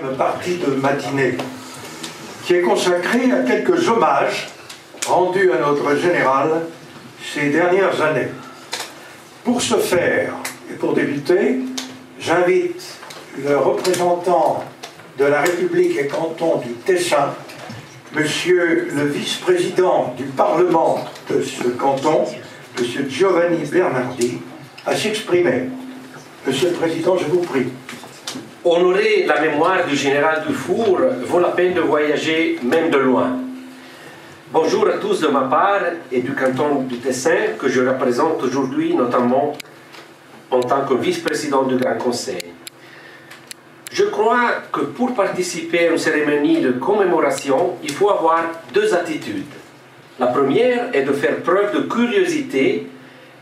partie de matinée qui est consacrée à quelques hommages rendus à notre général ces dernières années. Pour ce faire, et pour débuter, j'invite le représentant de la République et canton du Tessin, monsieur le vice-président du Parlement de ce canton, monsieur Giovanni Bernardi, à s'exprimer. Monsieur le Président, je vous prie. Honorer la mémoire du général Dufour vaut la peine de voyager même de loin. Bonjour à tous de ma part et du canton du Tessin que je représente aujourd'hui notamment en tant que vice-président du Grand Conseil. Je crois que pour participer à une cérémonie de commémoration, il faut avoir deux attitudes. La première est de faire preuve de curiosité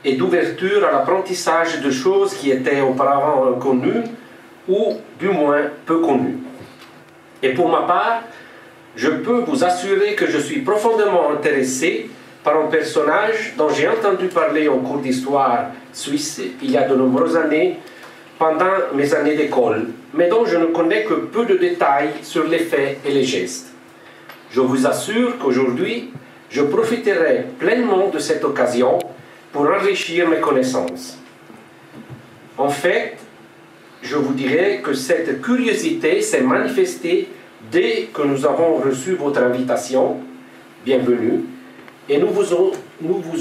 et d'ouverture à l'apprentissage de choses qui étaient auparavant inconnues ou du moins peu connues. Et pour ma part, je peux vous assurer que je suis profondément intéressé par un personnage dont j'ai entendu parler en cours d'histoire suisse il y a de nombreuses années, pendant mes années d'école, mais dont je ne connais que peu de détails sur les faits et les gestes. Je vous assure qu'aujourd'hui, je profiterai pleinement de cette occasion pour enrichir mes connaissances. En fait, je vous dirais que cette curiosité s'est manifestée dès que nous avons reçu votre invitation. Bienvenue, et nous vous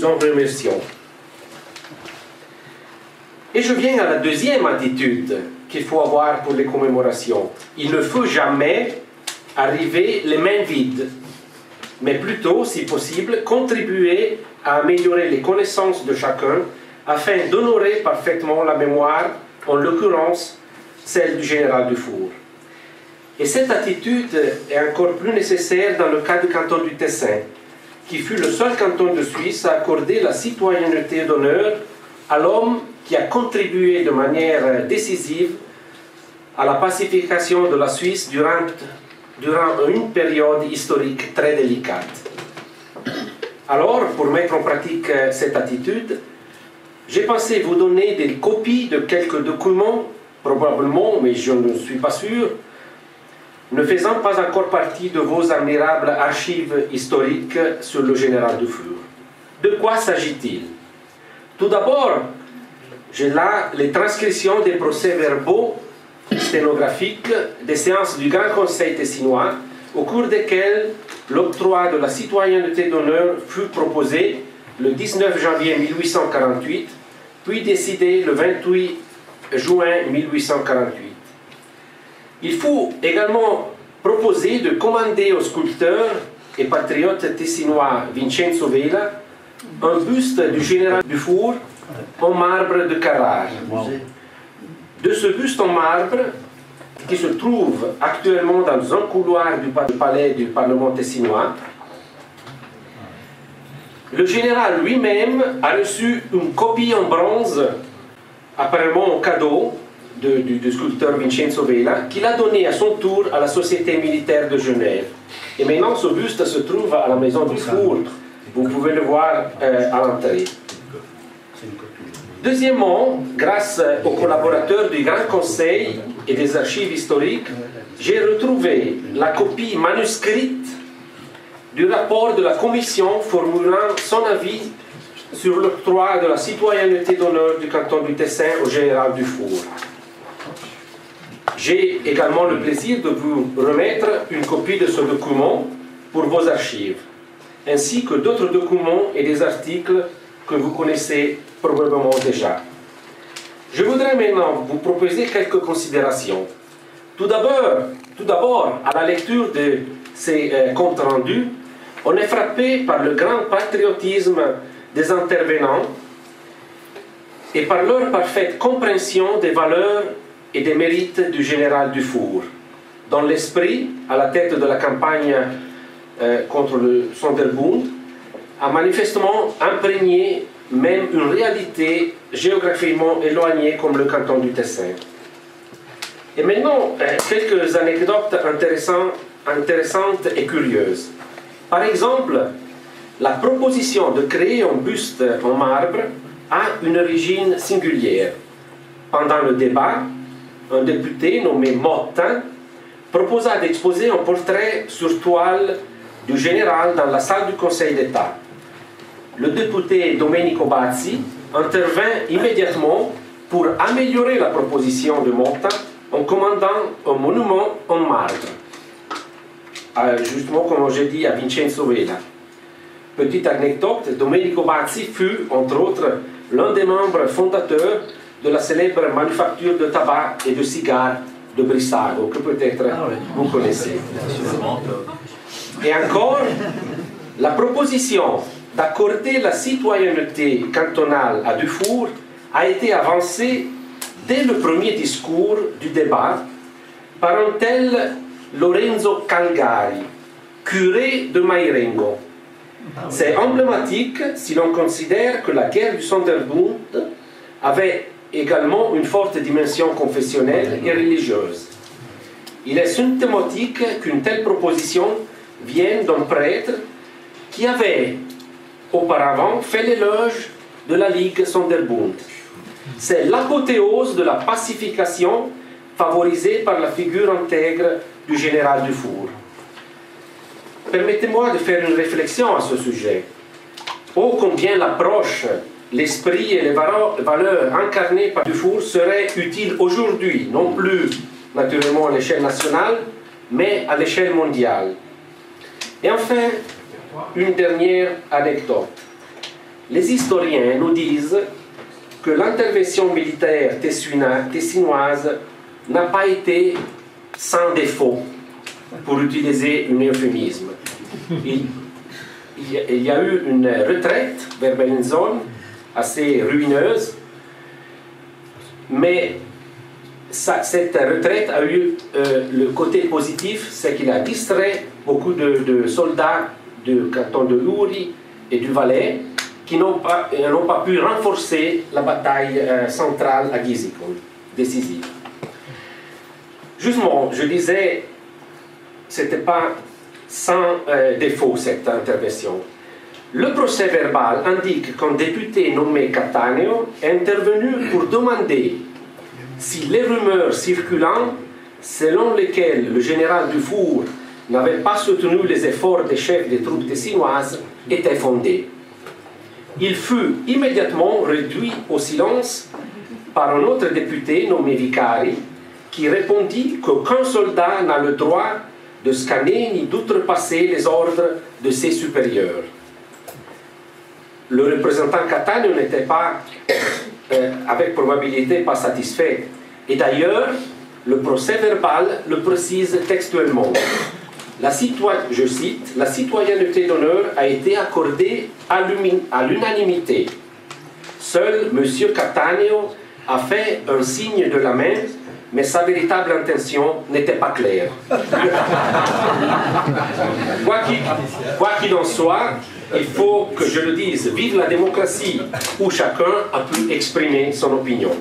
en remercions. Et je viens à la deuxième attitude qu'il faut avoir pour les commémorations. Il ne faut jamais arriver les mains vides, mais plutôt, si possible, contribuer à améliorer les connaissances de chacun afin d'honorer parfaitement la mémoire, en l'occurrence celle du général Dufour. Et cette attitude est encore plus nécessaire dans le cas du canton du Tessin, qui fut le seul canton de Suisse à accorder la citoyenneté d'honneur à l'homme qui a contribué de manière décisive à la pacification de la Suisse durant une période historique très délicate. Alors, pour mettre en pratique cette attitude, j'ai pensé vous donner des copies de quelques documents, probablement, mais je ne suis pas sûr, ne faisant pas encore partie de vos admirables archives historiques sur le général Dufour. De quoi s'agit-il? Tout d'abord, j'ai là les transcriptions des procès-verbaux sténographiques des séances du Grand Conseil tessinois, au cours desquelles l'octroi de la citoyenneté d'honneur fut proposé le 19 janvier 1848, puis décidé le 28 juin 1848. Il fut également proposé de commander au sculpteur et patriote tessinois Vincenzo Vela un buste du général Dufour en marbre de Carrare. De ce buste en marbre, qui se trouve actuellement dans un couloir du palais du Parlement tessinois, le général lui-même a reçu une copie en bronze, apparemment en cadeau, du sculpteur Vincenzo Vela, qu'il a donné à son tour à la Société militaire de Genève. Et maintenant, ce buste se trouve à la maison Dufour. Vous pouvez le voir à l'entrée. Deuxièmement, grâce aux collaborateurs du Grand Conseil et des archives historiques, j'ai retrouvé la copie manuscrite du rapport de la Commission formulant son avis sur l'octroi de la citoyenneté d'honneur du canton du Tessin au général Dufour. J'ai également le plaisir de vous remettre une copie de ce document pour vos archives, ainsi que d'autres documents et des articles que vous connaissez probablement déjà. Je voudrais maintenant vous proposer quelques considérations. Tout d'abord, à la lecture de ces comptes rendus, on est frappé par le grand patriotisme des intervenants et par leur parfaite compréhension des valeurs et des mérites du général Dufour, dont l'esprit, à la tête de la campagne contre le Sonderbund, a manifestement imprégné même une réalité géographiquement éloignée comme le canton du Tessin. Et maintenant, quelques anecdotes intéressantes et curieuses. Par exemple, la proposition de créer un buste en marbre a une origine singulière. Pendant le débat, un député nommé Mottin proposa d'exposer un portrait sur toile du général dans la salle du Conseil d'État. Le député Domenico Bazzi intervint immédiatement pour améliorer la proposition de Motta en commandant un monument en marbre, justement comme j'ai dit à Vincenzo Vela. Petite anecdote, Domenico Bazzi fut, entre autres, l'un des membres fondateurs de la célèbre manufacture de tabac et de cigares de Brissago, que peut-être vous connaissez. Et encore, la proposition d'accorder la citoyenneté cantonale à Dufour a été avancée dès le premier discours du débat par un tel Lorenzo Calgari, curé de Mairengo. C'est emblématique si l'on considère que la guerre du Sonderbund avait également une forte dimension confessionnelle et religieuse. Il est symptomatique qu'une telle proposition vienne d'un prêtre qui avait auparavant fait l'éloge de la Ligue Sonderbund. C'est l'apothéose de la pacification favorisée par la figure intègre du général Dufour. Permettez-moi de faire une réflexion à ce sujet. Oh, combien l'approche, l'esprit et les valeurs incarnées par Dufour seraient utiles aujourd'hui, non plus naturellement à l'échelle nationale, mais à l'échelle mondiale. Et enfin, une dernière anecdote. Les historiens nous disent que l'intervention militaire tessinoise n'a pas été sans défaut, pour utiliser un euphémisme. Il y a eu une retraite vers Bellinzone assez ruineuse, mais cette retraite a eu le côté positif, c'est qu'il a distrait beaucoup de soldats du canton de Luri et du Valais qui n'ont pas pu renforcer la bataille centrale à Gizikon, décisive. Justement, je disais, ce n'était pas sans défaut cette intervention. Le procès verbal indique qu'un député nommé Cattaneo est intervenu pour demander si les rumeurs circulant selon lesquelles le général Dufour n'avait pas soutenu les efforts des chefs des troupes tessinoises étaient fondées. Il fut immédiatement réduit au silence par un autre député nommé Vicari qui répondit qu'aucun soldat n'a le droit de scanner ni d'outrepasser les ordres de ses supérieurs. Le représentant Cattaneo n'était pas, avec probabilité, pas satisfait. Et d'ailleurs, le procès verbal le précise textuellement. Je cite, « La citoyenneté d'honneur a été accordée à l'unanimité. Seul M. Cattaneo a fait un signe de la main, mais sa véritable intention n'était pas claire. » Quoi qu'il en soit, il faut que je le dise, vive la démocratie, où chacun a pu exprimer son opinion.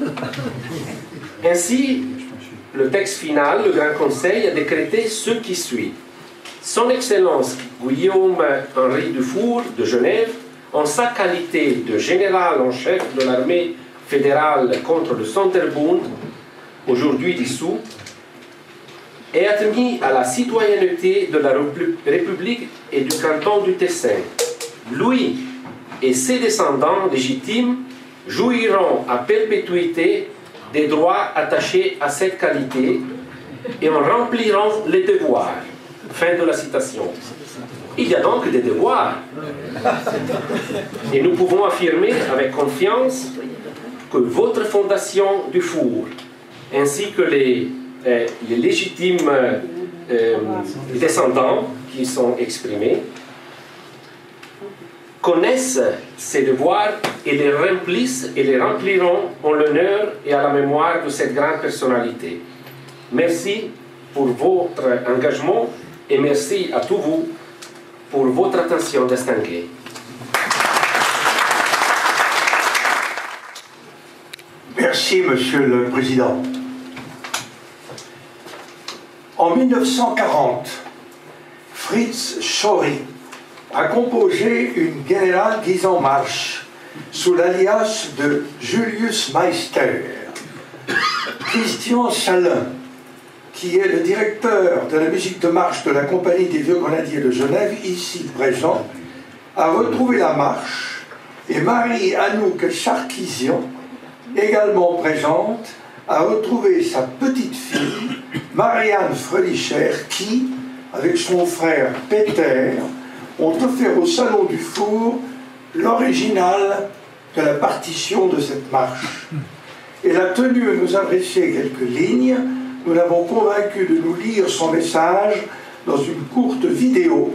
Ainsi, le texte final, le Grand Conseil a décrété ce qui suit. Son Excellence Guillaume-Henri Dufour de Genève, en sa qualité de général en chef de l'armée fédérale contre le Sonderbund, aujourd'hui dissous, est admis à la citoyenneté de la République et du canton du Tessin. Lui et ses descendants légitimes jouiront à perpétuité des droits attachés à cette qualité et en rempliront les devoirs. Fin de la citation. Il y a donc des devoirs. Et nous pouvons affirmer avec confiance que votre fondation Dufour, ainsi que les légitimes descendants qui sont exprimés, connaissent ces devoirs et les remplissent et les rempliront en l'honneur et à la mémoire de cette grande personnalité. Merci pour votre engagement et merci à tous vous pour votre attention distinguée. Merci, Monsieur le Président. En 1940, Fritz Schory a composé une Generalgießenmarsch sous l'alias de Julius Meister, Christian Salin, qui est le directeur de la musique de marche de la Compagnie des Vieux Grenadiers de Genève, ici présent, a retrouvé la marche, et Marie-Anouk Sarkisian, également présente, a retrouvé sa petite fille, Marianne Frelicher, qui, avec son frère Peter, ont offert au Salon du Four l'original de la partition de cette marche. Elle a tenu à nous adresser quelques lignes. Nous l'avons convaincu de nous lire son message dans une courte vidéo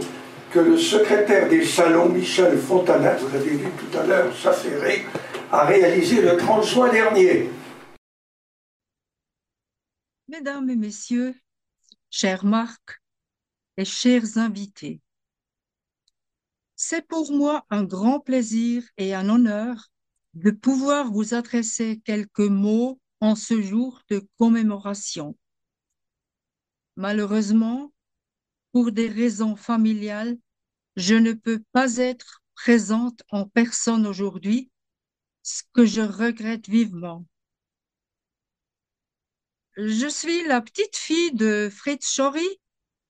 que le secrétaire des salons, Michel Fontana, vous l'avez vu tout à l'heure, s'affairer, a réalisé le 30 juin dernier. Mesdames et messieurs, chers Marc et chers invités, c'est pour moi un grand plaisir et un honneur de pouvoir vous adresser quelques mots en ce jour de commémoration. Malheureusement, pour des raisons familiales, je ne peux pas être présente en personne aujourd'hui, ce que je regrette vivement. Je suis la petite fille de Fritz Schory,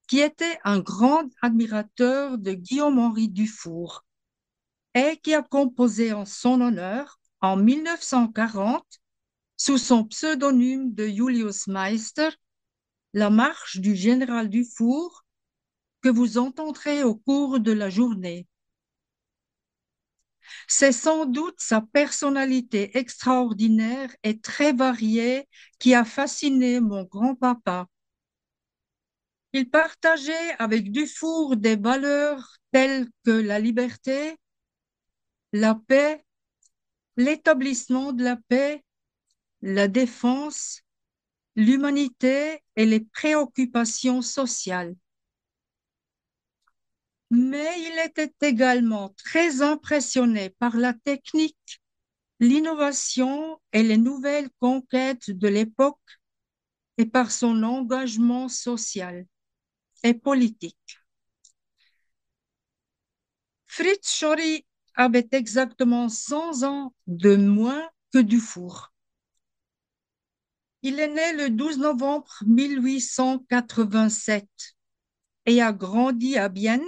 qui était un grand admirateur de Guillaume-Henri Dufour et qui a composé en son honneur, en 1940, sous son pseudonyme de Julius Meister, la marche du général Dufour que vous entendrez au cours de la journée. C'est sans doute sa personnalité extraordinaire et très variée qui a fasciné mon grand-papa. Il partageait avec Dufour des valeurs telles que la liberté, la paix, l'établissement de la paix, la défense, l'humanité et les préoccupations sociales. Mais il était également très impressionné par la technique, l'innovation et les nouvelles conquêtes de l'époque et par son engagement social et politique. Fritz Schory avait exactement 100 ans de moins que Dufour. Il est né le 12 novembre 1887 et a grandi à Bienne,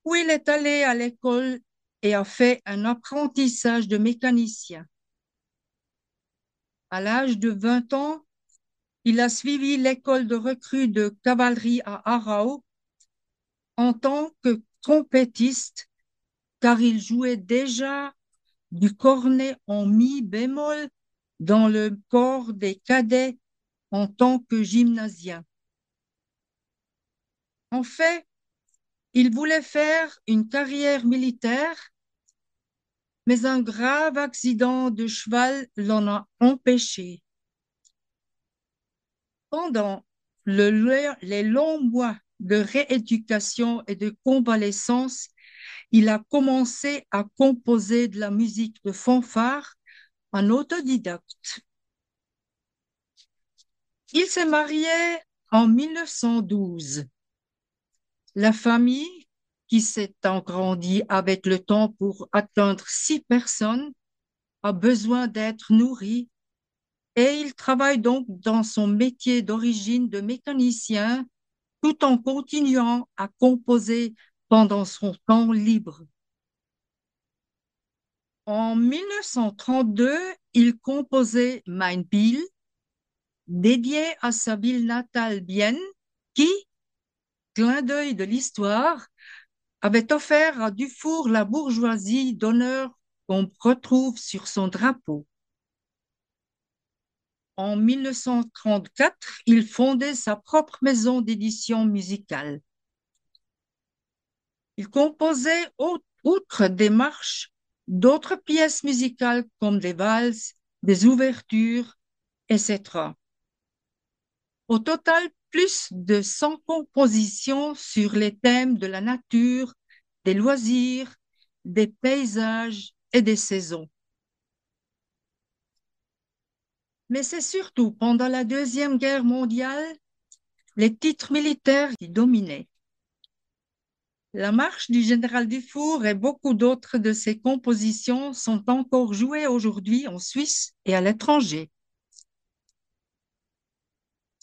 où il est allé à l'école et a fait un apprentissage de mécanicien. À l'âge de 20 ans, il a suivi l'école de recrues de cavalerie à Aarau en tant que trompettiste, car il jouait déjà du cornet en mi bémol dans le corps des cadets en tant que gymnasien. En fait, il voulait faire une carrière militaire, mais un grave accident de cheval l'en a empêché. Pendant les longs mois de rééducation et de convalescence, il a commencé à composer de la musique de fanfare en autodidacte. Il s'est marié en 1912. La famille, qui s'est agrandie avec le temps pour atteindre 6 personnes, a besoin d'être nourrie et il travaille donc dans son métier d'origine de mécanicien tout en continuant à composer pendant son temps libre. En 1932, il composait Mein Biel, dédié à sa ville natale Bienne, qui, clin d'œil de l'histoire, avait offert à Dufour la bourgeoisie d'honneur qu'on retrouve sur son drapeau. En 1934, il fondait sa propre maison d'édition musicale. Il composait, outre des marches, d'autres pièces musicales comme des valses, des ouvertures, etc. Au total, plus de 100 compositions sur les thèmes de la nature, des loisirs, des paysages et des saisons. Mais c'est surtout pendant la Deuxième Guerre mondiale les titres militaires qui dominaient. La marche du général Dufour et beaucoup d'autres de ses compositions sont encore jouées aujourd'hui en Suisse et à l'étranger.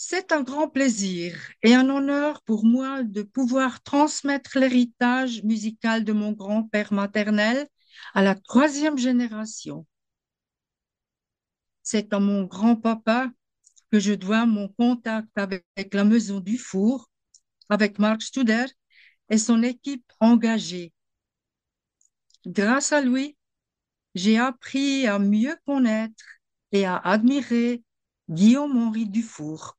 C'est un grand plaisir et un honneur pour moi de pouvoir transmettre l'héritage musical de mon grand-père maternel à la troisième génération. C'est à mon grand-papa que je dois mon contact avec la Maison du Four, avec Marc Studer et son équipe engagée. Grâce à lui, j'ai appris à mieux connaître et à admirer Guillaume-Henri Dufour.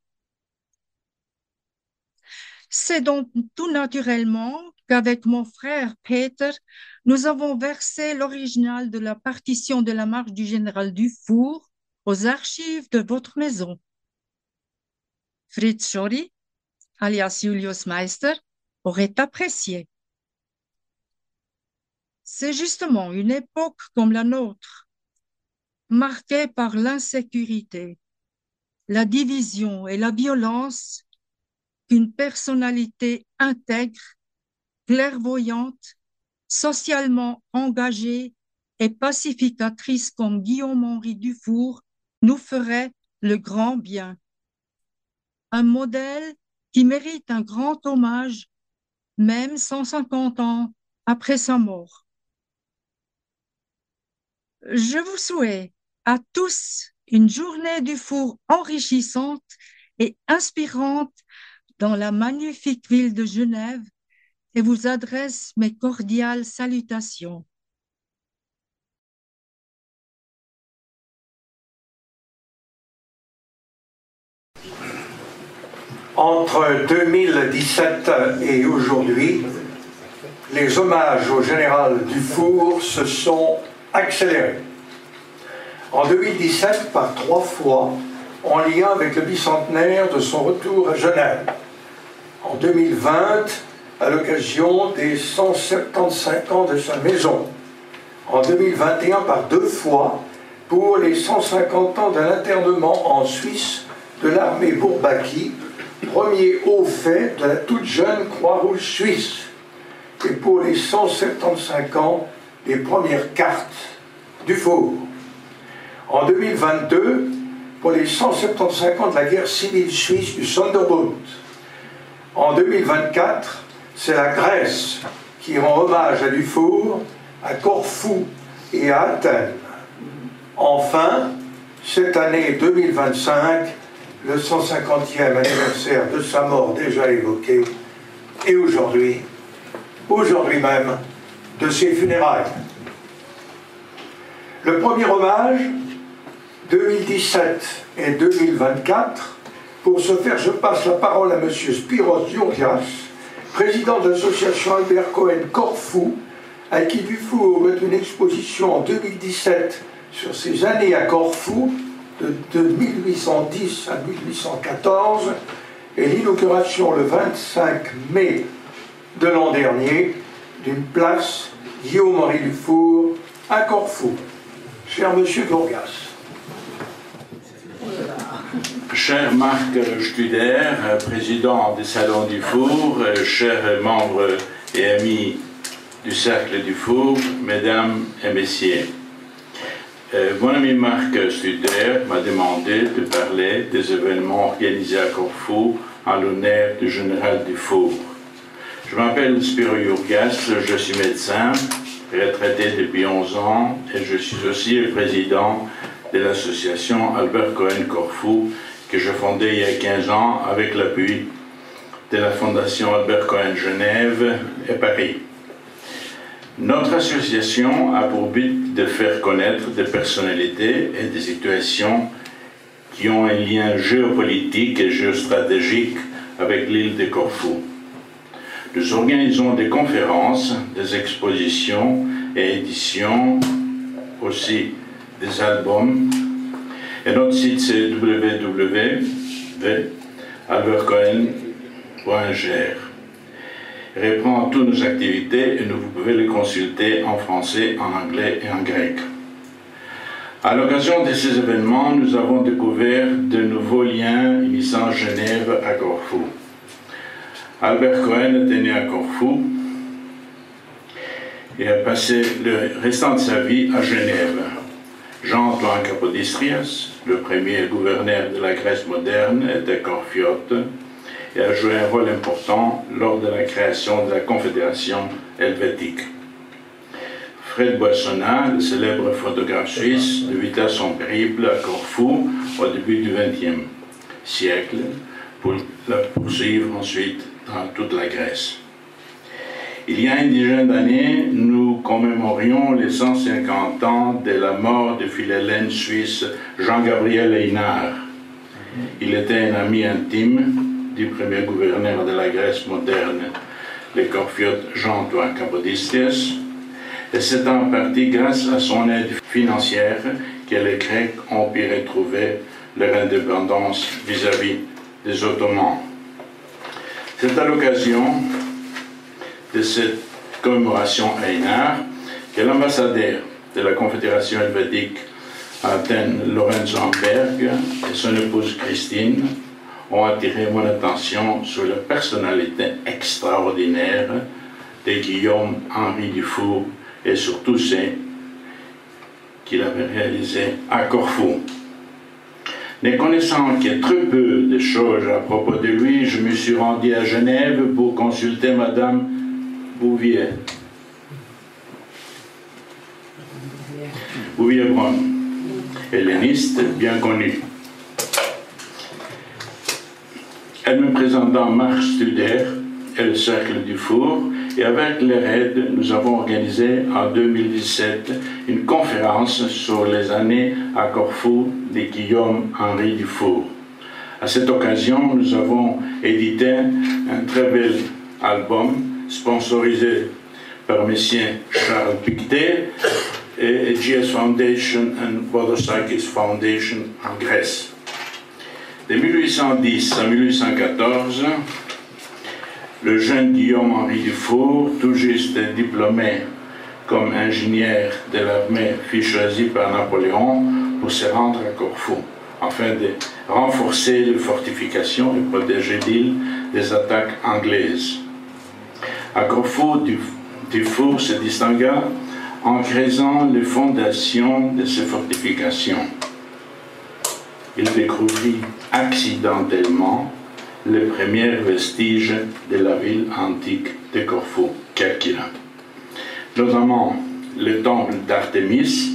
C'est donc tout naturellement qu'avec mon frère Peter, nous avons versé l'original de la partition de la marche du général Dufour aux archives de votre maison. Fritz Schori, alias Julius Meister, aurait apprécié. C'est justement une époque comme la nôtre, marquée par l'insécurité, la division et la violence, qu'une personnalité intègre, clairvoyante, socialement engagée et pacificatrice comme Guillaume-Henri Dufour nous ferait le grand bien. Un modèle qui mérite un grand hommage, même 150 ans après sa mort. Je vous souhaite à tous une journée du four enrichissante et inspirante dans la magnifique ville de Genève et vous adresse mes cordiales salutations. Entre 2017 et aujourd'hui, les hommages au général Dufour se sont accélérés. En 2017, par 3 fois, en lien avec le bicentenaire de son retour à Genève. En 2020, à l'occasion des 175 ans de sa maison. En 2021, par 2 fois, pour les 150 ans de l'internement en Suisse de l'armée Bourbaki, premier haut fait de la toute jeune Croix-Rouge suisse, et pour les 175 ans des premières cartes Dufour. En 2022, pour les 175 ans de la guerre civile suisse du Sonderbund. En 2024, c'est la Grèce qui rend hommage à Dufour, à Corfou et à Athènes. Enfin, cette année 2025, le 150e anniversaire de sa mort déjà évoqué, et aujourd'hui même, de ses funérailles. Le premier hommage, 2017 et 2024, pour ce faire, je passe la parole à M. Spiros Georgias, président de l'association Albert Cohen Corfou, à qui Dufour eut une exposition en 2017 sur ses années à Corfou, de 1810 à 1814, et l'inauguration le 25 mai de l'an dernier d'une place Guillaume-Henri Dufour à Corfou. Cher Monsieur Georgias. Cher Marc Studer, président du Salon Dufour, chers membres et amis du Cercle Dufour, mesdames et messieurs. Mon ami Marc Studer m'a demandé de parler des événements organisés à Corfou en l'honneur du général Dufour. Je m'appelle Spiro Georgias, je suis médecin, retraité depuis 11 ans, et je suis aussi le président de l'association Albert Cohen Corfou, que j'ai fondée il y a 15 ans avec l'appui de la Fondation Albert Cohen Genève et Paris. Notre association a pour but de faire connaître des personnalités et des situations qui ont un lien géopolitique et géostratégique avec l'île de Corfou. Nous organisons des conférences, des expositions et éditions, aussi des albums. Et notre site c'est www.albertcohen.gr. Il reprend toutes nos activités et vous pouvez les consulter en français, en anglais et en grec. À l'occasion de ces événements, nous avons découvert de nouveaux liens unissant Genève à Corfou. Albert Cohen était né à Corfou et a passé le restant de sa vie à Genève. Jean-Antoine Kapodistrias, le premier gouverneur de la Grèce moderne, était corfiote et a joué un rôle important lors de la création de la Confédération helvétique. Fred Boissonnat, le célèbre photographe suisse, débuta son périple à Corfou au début du XXe siècle pour la poursuivre ensuite dans toute la Grèce. Il y a une dizaine d'années, nous commémorions les 150 ans de la mort du philhellène suisse Jean-Gabriel Einard. Il était un ami intime du premier gouverneur de la Grèce moderne, le corfiote Jean-Antoine Kapodistrias, et c'est en partie grâce à son aide financière que les Grecs ont pu retrouver leur indépendance vis-à-vis des Ottomans. C'est à l'occasion de cette commémoration à Einard que l'ambassadeur de la Confédération helvétique à Athènes, Lorenzo Amberg, et son épouse Christine ont attiré mon attention sur la personnalité extraordinaire de Guillaume-Henri Dufour et sur tous ceux qu'il avait réalisés à Corfou. Ne connaissant que très peu de choses à propos de lui, je me suis rendu à Genève pour consulter Madame Bouvier-Braun, helléniste bien connue. Elle me présenta Marc Studer et le Cercle du Four, et avec leur aide, nous avons organisé en 2017 une conférence sur les années à Corfou de Guillaume-Henri Dufour. À cette occasion, nous avons édité un très bel album sponsorisé par M. Charles Pictet et GS Foundation et Vodosakis Foundation en Grèce. De 1810 à 1814, le jeune Guillaume-Henri Dufour, tout juste diplômé comme ingénieur de l'armée, fut choisi par Napoléon pour se rendre à Corfou, afin de renforcer les fortifications et protéger l'île des attaques anglaises. À Corfou, Dufour se distingua en creusant les fondations de ces fortifications. Il découvrit accidentellement les premiers vestiges de la ville antique de Corfou, Kerkyra. Notamment le temple d'Artémis,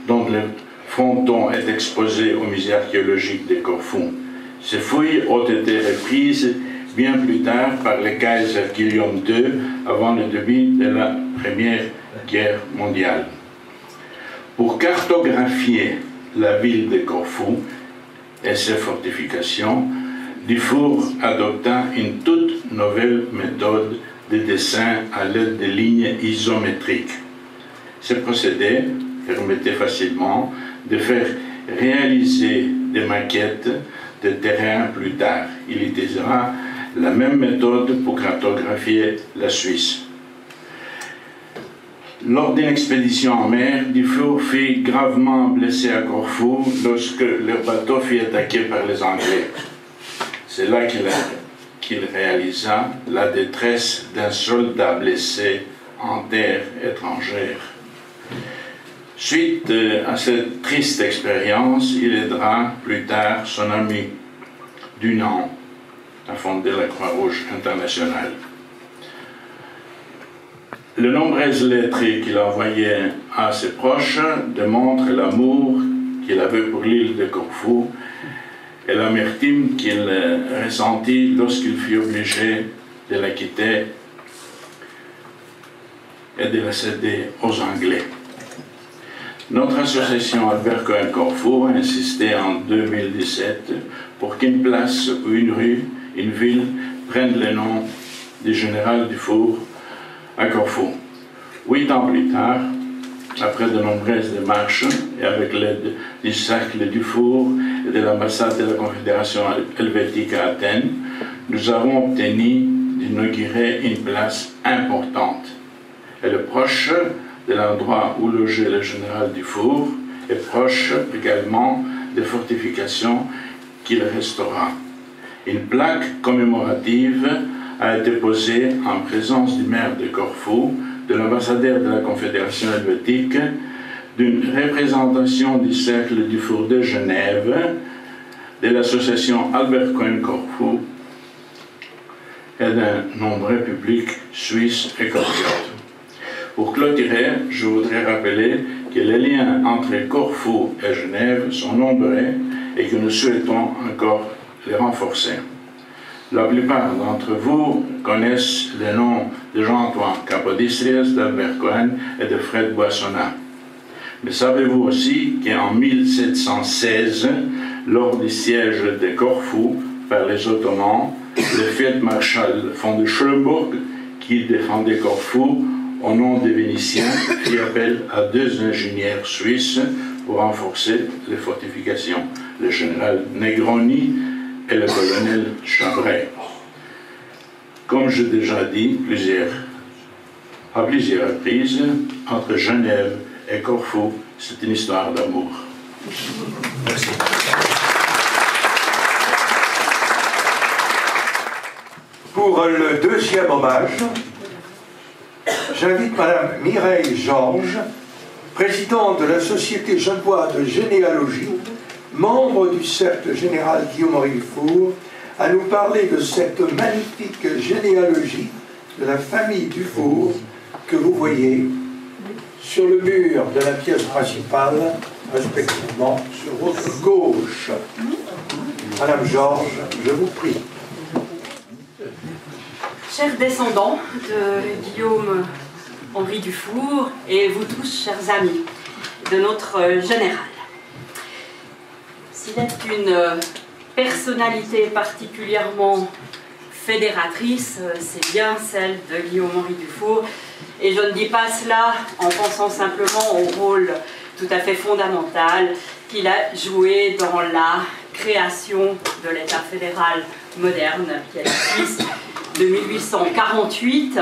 dont le fronton est exposé au musée archéologique de Corfou. Ces fouilles ont été reprises bien plus tard par le Kaiser Guillaume II avant le début de la Première Guerre mondiale. Pour cartographier la ville de Corfou et ses fortifications, Dufour adopta une toute nouvelle méthode de dessin à l'aide de lignes isométriques. Ce procédé permettait facilement de faire réaliser des maquettes de terrain plus tard. Il utilisera la même méthode pour cartographier la Suisse. Lors d'une expédition en mer, Dufour fut gravement blessé à Corfou lorsque leur bateau fut attaqué par les Anglais. C'est là qu'il réalisa la détresse d'un soldat blessé en terre étrangère. Suite à cette triste expérience, il aidera plus tard son ami Dunant à fonder la Croix-Rouge internationale. Les nombreuses lettres qu'il envoyait à ses proches démontrent l'amour qu'il avait pour l'île de Corfou et l'amertume qu'il ressentit lorsqu'il fut obligé de la quitter et de la céder aux Anglais. Notre association Albert Cohen Corfou a insisté en 2017 pour qu'une place ou une rue, une ville, prenne le nom du général Dufour à Corfou. 8 ans plus tard, après de nombreuses démarches et avec l'aide du Cercle Dufour et de l'ambassade de la Confédération helvétique à Athènes, nous avons obtenu d'inaugurer une place importante. Elle est proche de l'endroit où logeait le général Dufour et proche également des fortifications qu'il restaura. Une plaque commémorative a été posée en présence du maire de Corfou, de l'ambassadeur de la Confédération helvétique, d'une représentation du Cercle du Four de Genève, de l'association Albert Cohen Corfou et d'un nombreux public suisse et compatriote. Pour clôturer, je voudrais rappeler que les liens entre Corfou et Genève sont nombreux et que nous souhaitons encore les renforcer. La plupart d'entre vous connaissent les noms de Jean-Antoine Capodistrias, d'Albert Cohen et de Fred Boissonnat. Mais savez-vous aussi qu'en 1716, lors du siège de Corfou par les Ottomans, le feld-marschall von der Schönburg, qui défendait Corfou au nom des Vénitiens, fit appel à 2 ingénieurs suisses pour renforcer les fortifications, le général Negroni et le colonel Chabray. Comme j'ai déjà dit à plusieurs reprises, entre Genève et Corfou, c'est une histoire d'amour. Merci. Pour le deuxième hommage, j'invite Madame Mireille Georges, présidente de la Société genevoise de généalogie, membre du Cercle général Guillaume-Henri Dufour, à nous parler de cette magnifique généalogie de la famille Dufour que vous voyez sur le mur de la pièce principale, respectivement sur votre gauche. Madame Georges, je vous prie. Chers descendants de Guillaume-Henri Dufour et vous tous, chers amis de notre général, s'il est une personnalité particulièrement fédératrice, c'est bien celle de Guillaume-Henri Dufour, et je ne dis pas cela en pensant simplement au rôle tout à fait fondamental qu'il a joué dans la création de l'État fédéral moderne qui est la Suisse de 1848,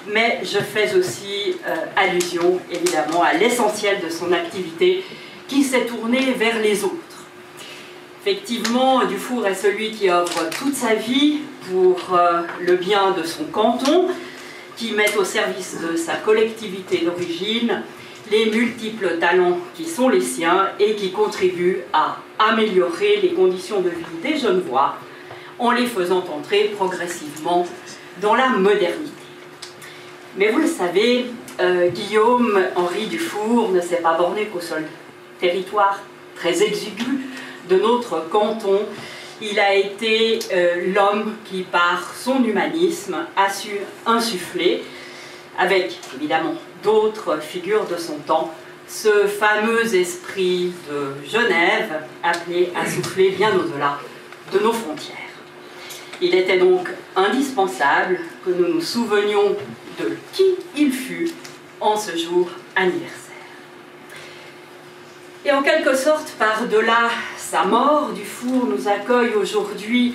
mais je fais aussi allusion évidemment à l'essentiel de son activité qui s'est tournée vers les autres. Effectivement, Dufour est celui qui œuvre toute sa vie pour le bien de son canton, qui met au service de sa collectivité d'origine les multiples talents qui sont les siens et qui contribuent à améliorer les conditions de vie des Genevois en les faisant entrer progressivement dans la modernité. Mais vous le savez, Guillaume-Henri Dufour ne s'est pas borné qu'au seul territoire très exigu de notre canton. Il a été l'homme qui, par son humanisme, a su insuffler, avec évidemment d'autres figures de son temps, ce fameux esprit de Genève appelé à souffler bien au-delà de nos frontières. Il était donc indispensable que nous nous souvenions de qui il fut en ce jour anniversaire. Et en quelque sorte, par-delà sa mort, Dufour nous accueille aujourd'hui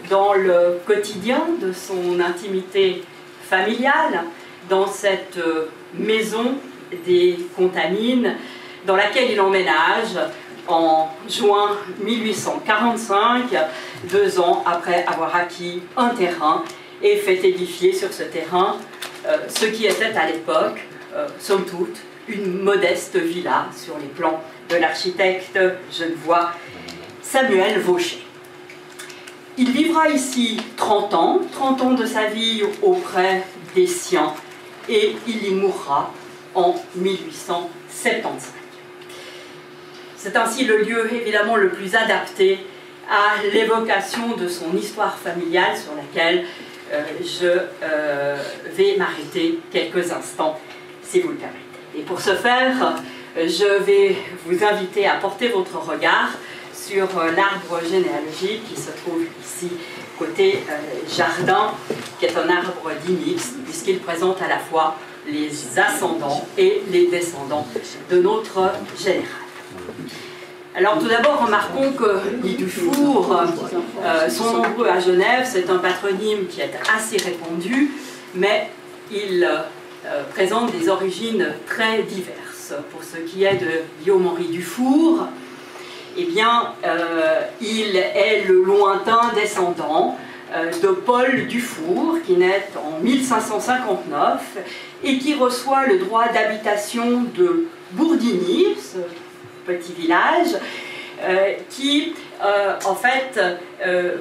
dans le quotidien de son intimité familiale, dans cette maison des Contamines, dans laquelle il emménage en juin 1845, 2 ans après avoir acquis un terrain et fait édifier sur ce terrain ce qui était à l'époque, somme toute, une modeste villa sur les plans de l'architecte genevois Samuel Vaucher. Il vivra ici 30 ans de sa vie auprès des siens, et il y mourra en 1875. C'est ainsi le lieu évidemment le plus adapté à l'évocation de son histoire familiale sur laquelle je vais m'arrêter quelques instants, si vous le permettez. Et pour ce faire, je vais vous inviter à porter votre regard sur l'arbre généalogique qui se trouve ici, côté jardin, qui est un arbre dit mixte, puisqu'il présente à la fois les ascendants et les descendants de notre général. Alors tout d'abord, remarquons que les Dufour sont nombreux à Genève, c'est un patronyme qui est assez répandu, mais il présente des origines très diverses. Pour ce qui est de Guillaume-Henri Dufour, eh bien, il est le lointain descendant de Paul Dufour, qui naît en 1559 et qui reçoit le droit d'habitation de Bourdigny, ce petit village, qui en fait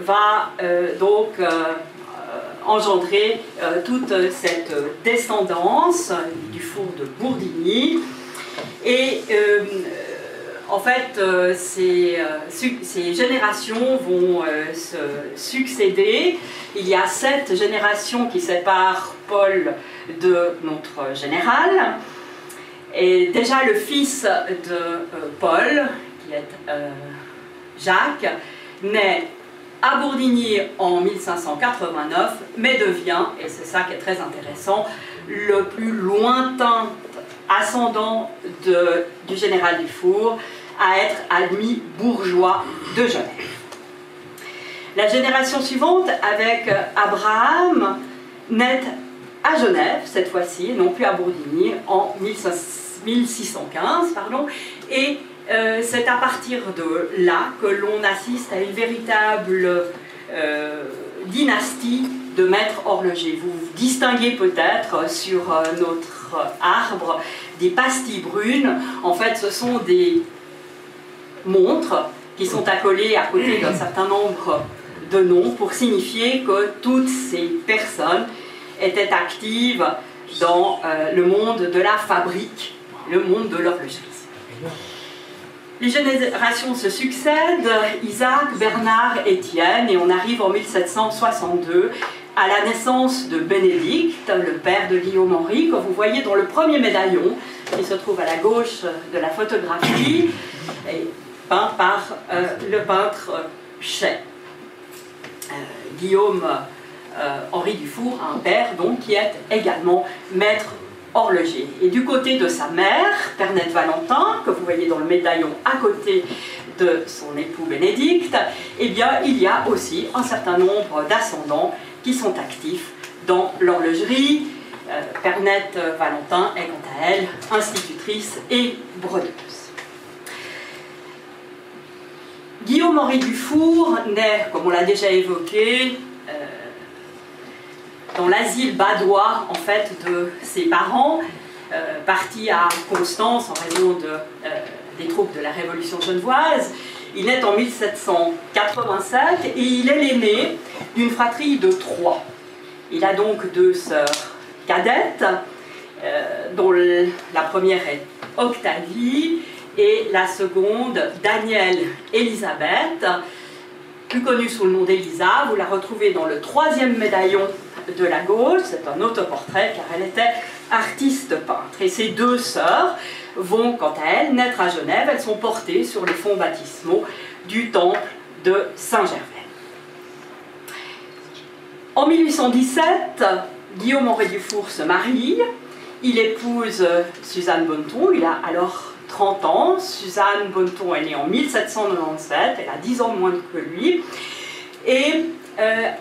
va donc engendrer toute cette descendance du four de Bourdigny. Et en fait, ces générations vont se succéder. Il y a 7 générations qui séparent Paul de notre général. Et déjà le fils de Paul, qui est Jacques, naît à Bourdigny en 1589, mais devient, et c'est ça qui est très intéressant, le plus lointain ascendant du général Dufour à être admis bourgeois de Genève. La génération suivante, avec Abraham, naît à Genève, cette fois-ci, non plus à Bourdigny, en 1615, et c'est à partir de là que l'on assiste à une véritable dynastie de maîtres horlogers. Vous distinguez peut-être sur notre arbre des pastilles brunes. En fait, ce sont des montres qui sont accolées à côté d'un certain nombre de noms pour signifier que toutes ces personnes étaient actives dans le monde de la fabrique, le monde de l'horlogerie. Les générations se succèdent, Isaac, Bernard, Étienne, et on arrive en 1762 à la naissance de Bénédicte, le père de Guillaume-Henri, que vous voyez dans le premier médaillon, qui se trouve à la gauche de la photographie, et peint par le peintre Chet. Guillaume-Henri Dufour a un père donc, qui est également maître horloger. Et du côté de sa mère, Pernette Valentin, que vous voyez dans le médaillon à côté de son époux Bénédicte, eh bien, il y a aussi un certain nombre d'ascendants qui sont actifs dans l'horlogerie. Pernette Valentin est quant à elle institutrice et brodeuse. Guillaume-Henri Dufour naît, comme on l'a déjà évoqué, dans l'asile badois en fait de ses parents, partis à Constance en raison des troupes de la Révolution genevoise. Il naît en 1787 et il est l'aîné d'une fratrie de 3. Il a donc 2 sœurs cadettes, dont la première est Octavie et la seconde Danielle Elisabeth, plus connue sous le nom d'Elisa. Vous la retrouvez dans le 3e médaillon de la gauche. C'est un autoportrait car elle était artiste peintre. Et ces 2 sœurs vont quant à elles naître à Genève. Elles sont portées sur les fonds baptismaux du temple de Saint-Gervais. En 1817, Guillaume-Henri Dufour se marie. Il épouse Suzanne Bonneton. Il a alors 30 ans. Suzanne Bonneton est née en 1797. Elle a 10 ans de moins que lui. Et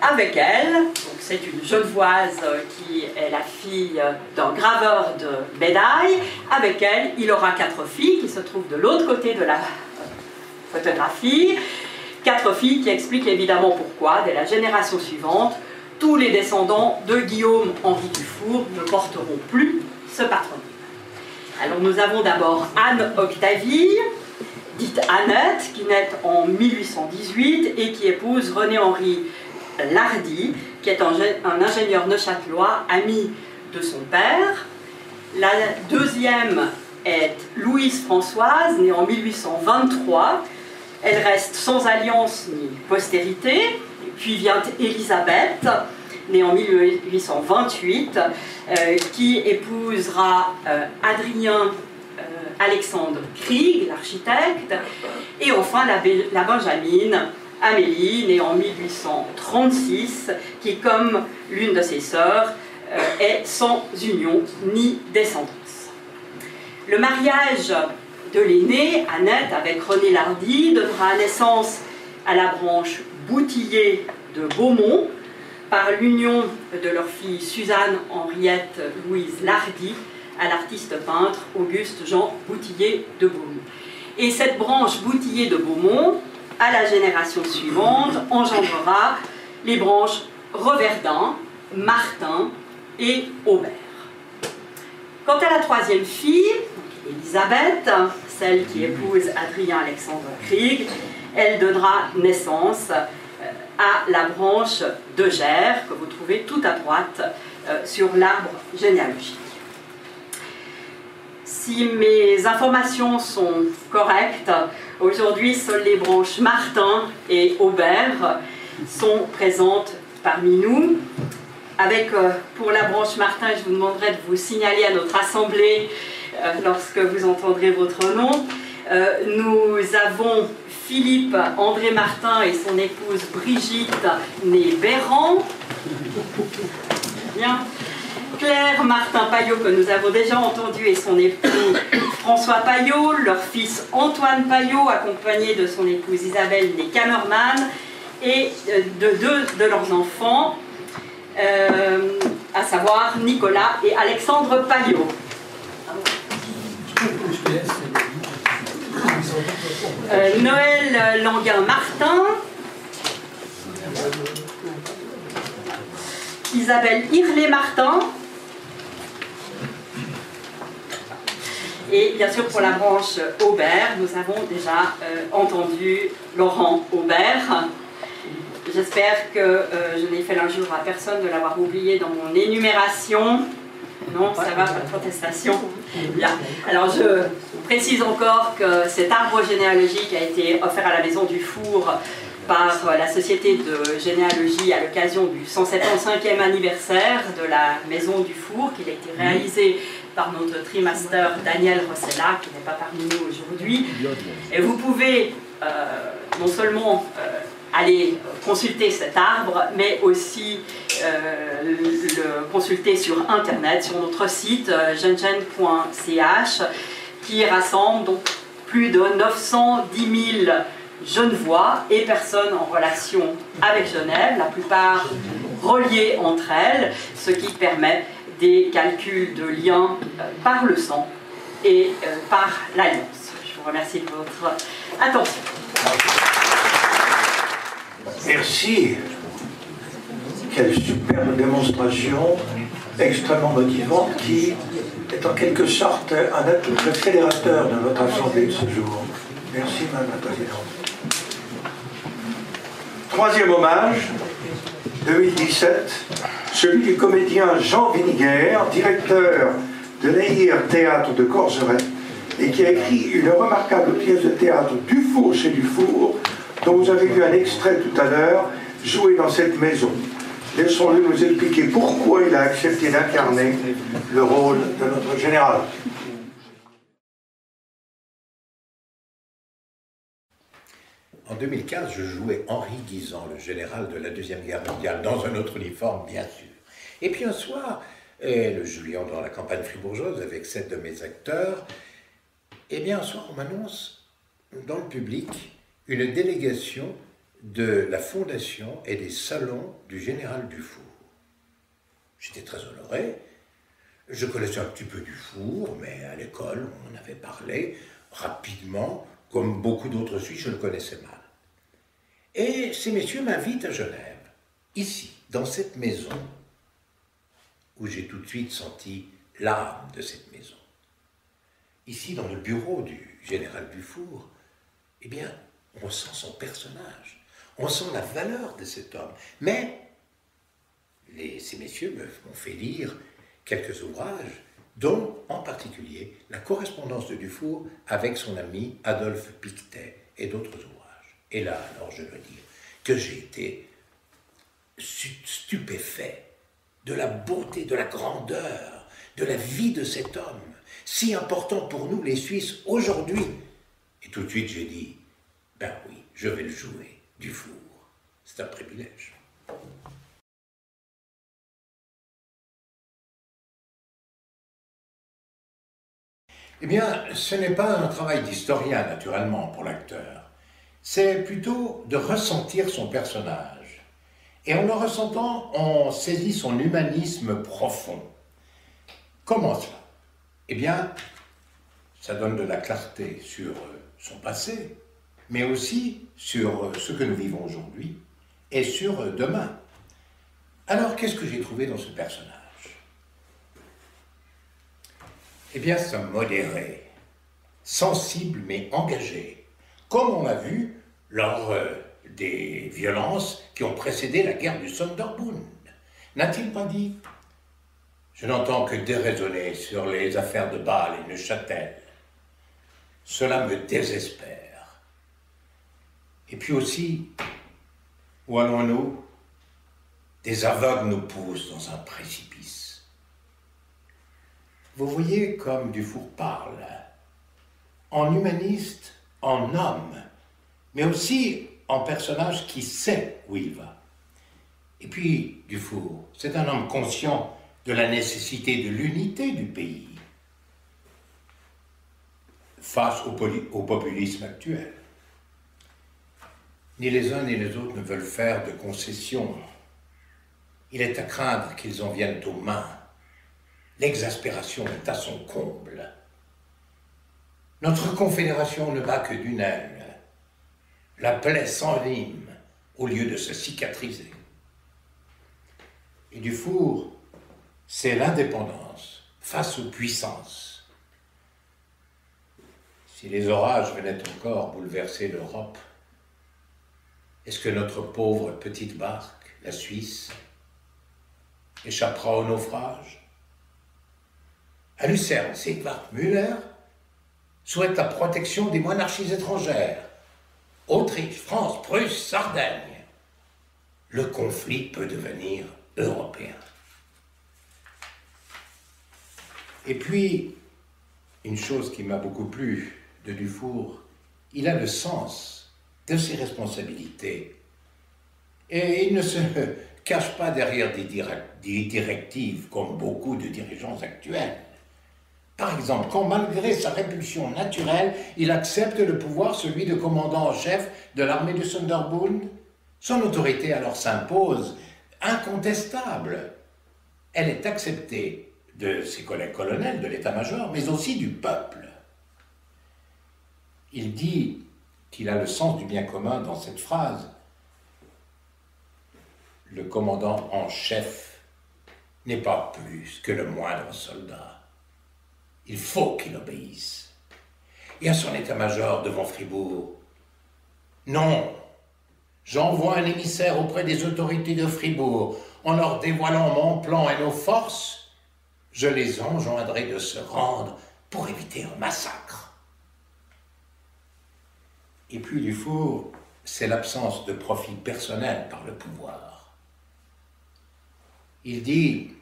avec elle, c'est une Genevoise qui est la fille d'un graveur de médailles. Avec elle, il aura 4 filles qui se trouvent de l'autre côté de la photographie. 4 filles qui expliquent évidemment pourquoi, dès la génération suivante, tous les descendants de Guillaume-Henri Dufour ne porteront plus ce patronyme. Alors nous avons d'abord Anne Octavie, dite Annette, qui naît en 1818 et qui épouse René-Henri Lardy, qui est un ingénieur neuchâtelois, ami de son père. La deuxième est Louise Françoise, née en 1823. Elle reste sans alliance ni postérité. Puis vient Élisabeth, née en 1828, qui épousera Adrien Alexandre Krieg, l'architecte, et enfin la Benjamine Amélie, née en 1836, qui, comme l'une de ses sœurs, est sans union ni descendance. Le mariage de l'aînée, Annette, avec René Lardy, donnera naissance à la branche Boutillier de Beaumont, par l'union de leur fille Suzanne Henriette Louise Lardy à l'artiste peintre Auguste Jean Boutillier de Beaumont. Et cette branche Boutillier de Beaumont, à la génération suivante, engendrera les branches Reverdin, Martin et Aubert. Quant à la troisième fille, Elisabeth, celle qui épouse Adrien Alexandre Krieg, elle donnera naissance à la branche de Gers, que vous trouvez tout à droite sur l'arbre généalogique. Si mes informations sont correctes, aujourd'hui seules les branches Martin et Aubert sont présentes parmi nous. Avec, pour la branche Martin, je vous demanderai de vous signaler à notre assemblée lorsque vous entendrez votre nom. Nous avons Philippe André Martin et son épouse Brigitte née Béran. Bien. Claire Martin Payot, que nous avons déjà entendu, et son époux François Payot, leur fils Antoine Payot, accompagné de son épouse Isabelle née Kammerman, et de deux de leurs enfants, à savoir Nicolas et Alexandre Payot. Noël Languin Martin, Isabelle Irlet Martin, et bien sûr pour la branche Aubert, nous avons déjà entendu Laurent Aubert. J'espère que je n'ai fait l'injure à personne de l'avoir oublié dans mon énumération. Non, ça va, pas de protestation. Bien. Alors je précise encore que cet arbre généalogique a été offert à la Maison du Four par la Société de généalogie à l'occasion du 175e anniversaire de la Maison du Four, qu'il a été réalisé par notre trimaster Daniel Rossella, qui n'est pas parmi nous aujourd'hui. Et vous pouvez non seulement aller consulter cet arbre, mais aussi le consulter sur Internet, sur notre site gengen.ch, qui rassemble donc plus de 910 000 Genevois et personnes en relation avec Genève, la plupart reliées entre elles, ce qui permet des calculs de liens par le sang et par l'alliance. Je vous remercie de votre attention. Merci. Quelle superbe démonstration, extrêmement motivante, qui est en quelque sorte un atout très fédérateur de notre assemblée ce jour. Merci, Madame la Présidente. Troisième hommage, 2017, celui du comédien Jean Viniguer, directeur de l'Aïr Théâtre de Corzeret, et qui a écrit une remarquable pièce de théâtre Dufour chez Dufour, dont vous avez vu un extrait tout à l'heure, joué dans cette maison. Laissons-le nous expliquer pourquoi il a accepté d'incarner le rôle de notre général. En 2015, je jouais Henri Guisan, le général de la Deuxième Guerre mondiale, dans un autre uniforme, bien sûr. Et puis un soir, le jouions dans la campagne fribourgeoise avec 7 de mes acteurs, et bien un soir, on m'annonce dans le public une délégation de la fondation et des salons du général Dufour. J'étais très honoré. Je connaissais un petit peu Dufour, mais à l'école, on en avait parlé rapidement. Comme beaucoup d'autres Suisses, je le connaissais mal. Et ces messieurs m'invitent à Genève, ici, dans cette maison, où j'ai tout de suite senti l'âme de cette maison. Ici, dans le bureau du général Dufour, eh bien, on sent son personnage, on sent la valeur de cet homme. Mais ces messieurs m'ont fait lire quelques ouvrages, dont en particulier la correspondance de Dufour avec son ami Adolphe Pictet et d'autres ouvrages. Et là, alors, je dois dire que j'ai été stupéfait de la beauté, de la grandeur, de la vie de cet homme, si important pour nous les Suisses aujourd'hui. Et tout de suite, j'ai dit, ben oui, je vais le jouer, Dufour. C'est un privilège. Eh bien, ce n'est pas un travail d'historien, naturellement, pour l'acteur. C'est plutôt de ressentir son personnage. Et en le ressentant, on saisit son humanisme profond. Comment cela? Eh bien, ça donne de la clarté sur son passé, mais aussi sur ce que nous vivons aujourd'hui et sur demain. Alors, qu'est-ce que j'ai trouvé dans ce personnage? Eh bien, c'est un modéré, sensible mais engagé, comme on l'a vu lors des violences qui ont précédé la guerre du Sonderbund. N'a-t-il pas dit « Je n'entends que déraisonner sur les affaires de Bâle et Neuchâtel. Cela me désespère. » Et puis aussi, où allons-nous? Des aveugles nous poussent dans un précipice. Vous voyez comme Dufour parle, en humaniste, en homme, mais aussi en personnage qui sait où il va. Et puis, Dufour, c'est un homme conscient de la nécessité de l'unité du pays face au populisme actuel. Ni les uns ni les autres ne veulent faire de concessions. Il est à craindre qu'ils en viennent aux mains. L'exaspération est à son comble. Notre confédération ne bat que d'une aile. La plaie s'envenime au lieu de se cicatriser. Et Dufour, c'est l'indépendance face aux puissances. Si les orages venaient encore bouleverser l'Europe, est-ce que notre pauvre petite barque, la Suisse, échappera au naufrage? À Lucerne, Sigvard Müller souhaite la protection des monarchies étrangères. Autriche, France, Prusse, Sardaigne. Le conflit peut devenir européen. Et puis, une chose qui m'a beaucoup plu de Dufour, il a le sens de ses responsabilités. Et il ne se cache pas derrière des directives comme beaucoup de dirigeants actuels. Par exemple, quand malgré sa répulsion naturelle, il accepte le pouvoir, celui de commandant en chef de l'armée du Sonderbund, son autorité alors s'impose, incontestable. Elle est acceptée de ses collègues colonels, de l'état-major, mais aussi du peuple. Il dit qu'il a le sens du bien commun dans cette phrase. Le commandant en chef n'est pas plus que le moindre soldat. Il faut qu'il obéisse. Et à son état-major devant Fribourg, non, j'envoie un émissaire auprès des autorités de Fribourg. En leur dévoilant mon plan et nos forces, je les enjoindrai de se rendre pour éviter un massacre. Et puis Dufour, c'est l'absence de profit personnel par le pouvoir. Il dit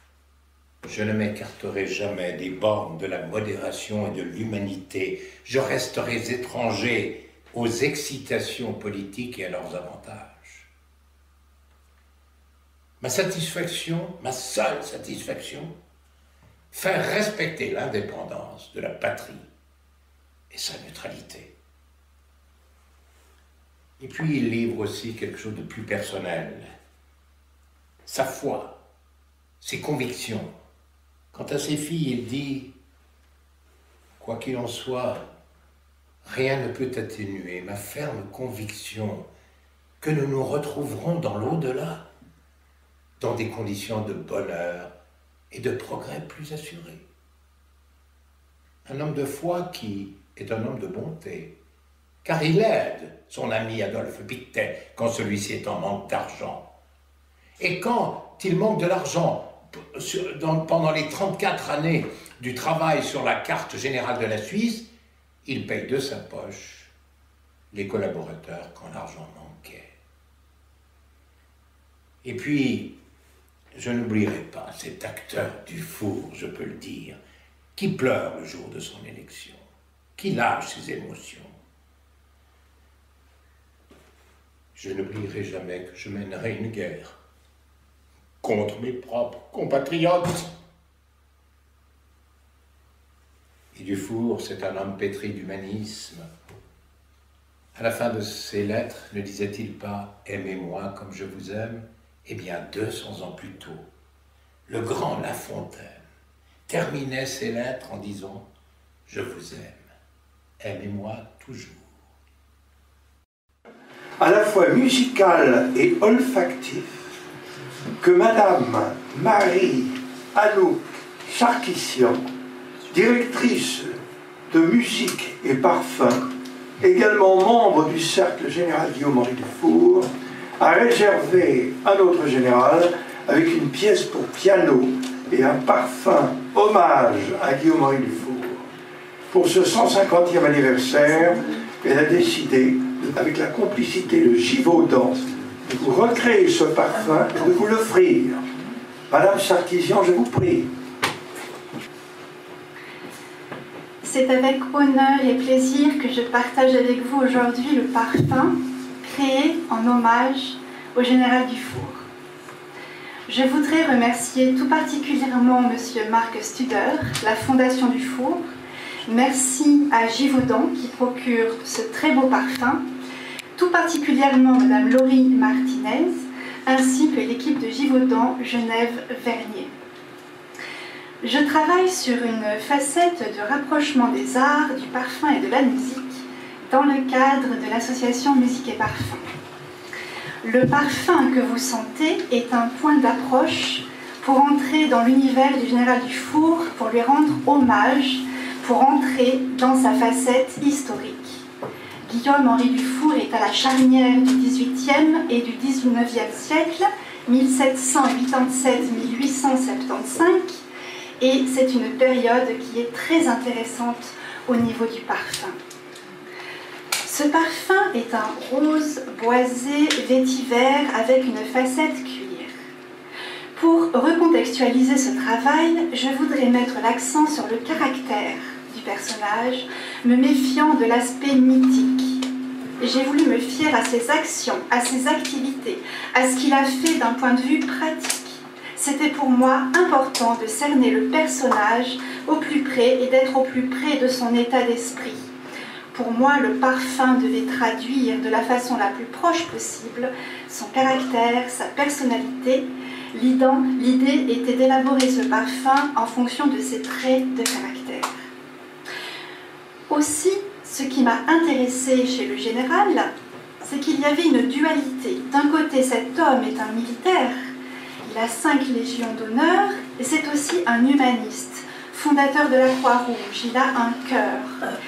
« Je ne m'écarterai jamais des bornes de la modération et de l'humanité. Je resterai étranger aux excitations politiques et à leurs avantages. Ma satisfaction, ma seule satisfaction, faire respecter l'indépendance de la patrie et sa neutralité. » Et puis il livre aussi quelque chose de plus personnel. Sa foi, ses convictions. Quant à ses filles, il dit « Quoi qu'il en soit, rien ne peut atténuer ma ferme conviction que nous nous retrouverons dans l'au-delà, dans des conditions de bonheur et de progrès plus assurés. » Un homme de foi qui est un homme de bonté, car il aide son ami Adolphe Pictet quand celui-ci est en manque d'argent. Et quand il manque de l'argent pendant les 34 années du travail sur la carte générale de la Suisse, il paye de sa poche les collaborateurs quand l'argent manquait. Et puis, je n'oublierai pas cet acteur Dufour, je peux le dire, qui pleure le jour de son élection, qui lâche ses émotions. Je n'oublierai jamais que je mènerai une guerre contre mes propres compatriotes. Et Dufour, c'est un homme pétri d'humanisme. À la fin de ses lettres, ne disait-il pas « Aimez-moi comme je vous aime » ? Eh bien, 200 ans plus tôt, le grand La Fontaine terminait ses lettres en disant « Je vous aime, aimez-moi toujours ». À la fois musical et olfactif, que Madame Marie Anouk Sarkissian, directrice de musique et parfum, également membre du cercle général Guillaume-Henri Dufour, a réservé à notre général avec une pièce pour piano et un parfum hommage à Guillaume-Henri Dufour. Pour ce 150e anniversaire, elle a décidé, avec la complicité de Givaudan, de vous recréer ce parfum et de vous l'offrir. Madame Sarkisian, je vous prie. C'est avec honneur et plaisir que je partage avec vous aujourd'hui le parfum créé en hommage au général Dufour. Je voudrais remercier tout particulièrement M. Marc Studer, la Fondation Dufour. Merci à Givaudan qui procure ce très beau parfum, tout particulièrement Mme Laurie Martinez, ainsi que l'équipe de Givaudan Genève-Vernier. Je travaille sur une facette de rapprochement des arts, du parfum et de la musique dans le cadre de l'association Musique et Parfum. Le parfum que vous sentez est un point d'approche pour entrer dans l'univers du général Dufour, pour lui rendre hommage, pour entrer dans sa facette historique. Guillaume-Henri Dufour est à la charnière du XVIIIe et du XIXe siècle, 1787-1875, et c'est une période qui est très intéressante au niveau du parfum. Ce parfum est un rose boisé vétiver avec une facette cuir. Pour recontextualiser ce travail, je voudrais mettre l'accent sur le caractère du personnage, me méfiant de l'aspect mythique. J'ai voulu me fier à ses actions, à ses activités, à ce qu'il a fait d'un point de vue pratique. C'était pour moi important de cerner le personnage au plus près et d'être au plus près de son état d'esprit. Pour moi, le parfum devait traduire de la façon la plus proche possible son caractère, sa personnalité. L'idée était d'élaborer ce parfum en fonction de ses traits de caractère. Aussi, ce qui m'a intéressée chez le général, c'est qu'il y avait une dualité. D'un côté, cet homme est un militaire, il a 5 légions d'honneur, et c'est aussi un humaniste, fondateur de la Croix-Rouge. Il a un cœur.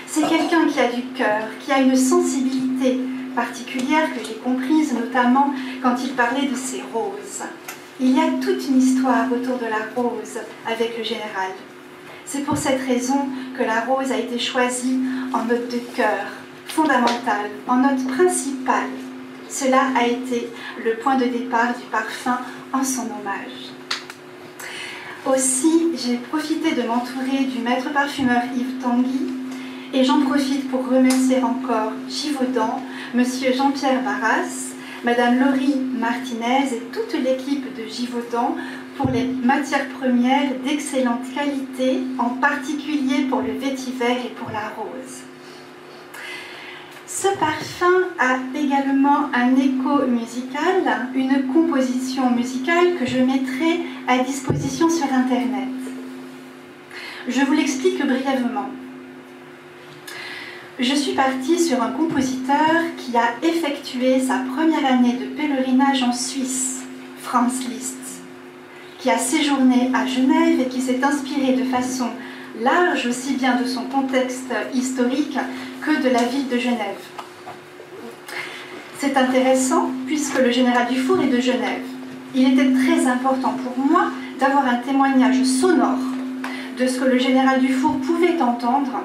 C'est quelqu'un qui a du cœur, qui a une sensibilité particulière que j'ai comprise, notamment quand il parlait de ses roses. Il y a toute une histoire autour de la rose avec le général. C'est pour cette raison que la rose a été choisie en note de cœur, fondamentale, en note principale. Cela a été le point de départ du parfum en son hommage. Aussi, j'ai profité de m'entourer du maître parfumeur Yves Tanguy et j'en profite pour remercier encore Givaudan, Monsieur Jean-Pierre Barras, Madame Laurie Martinez et toute l'équipe de Givaudan pour les matières premières d'excellente qualité, en particulier pour le vétiver et pour la rose. Ce parfum a également un écho musical, une composition musicale que je mettrai à disposition sur Internet. Je vous l'explique brièvement. Je suis partie sur un compositeur qui a effectué sa première année de pèlerinage en Suisse, Franz Liszt, qui a séjourné à Genève et qui s'est inspiré de façon large aussi bien de son contexte historique que de la ville de Genève. C'est intéressant puisque le général Dufour est de Genève. Il était très important pour moi d'avoir un témoignage sonore de ce que le général Dufour pouvait entendre,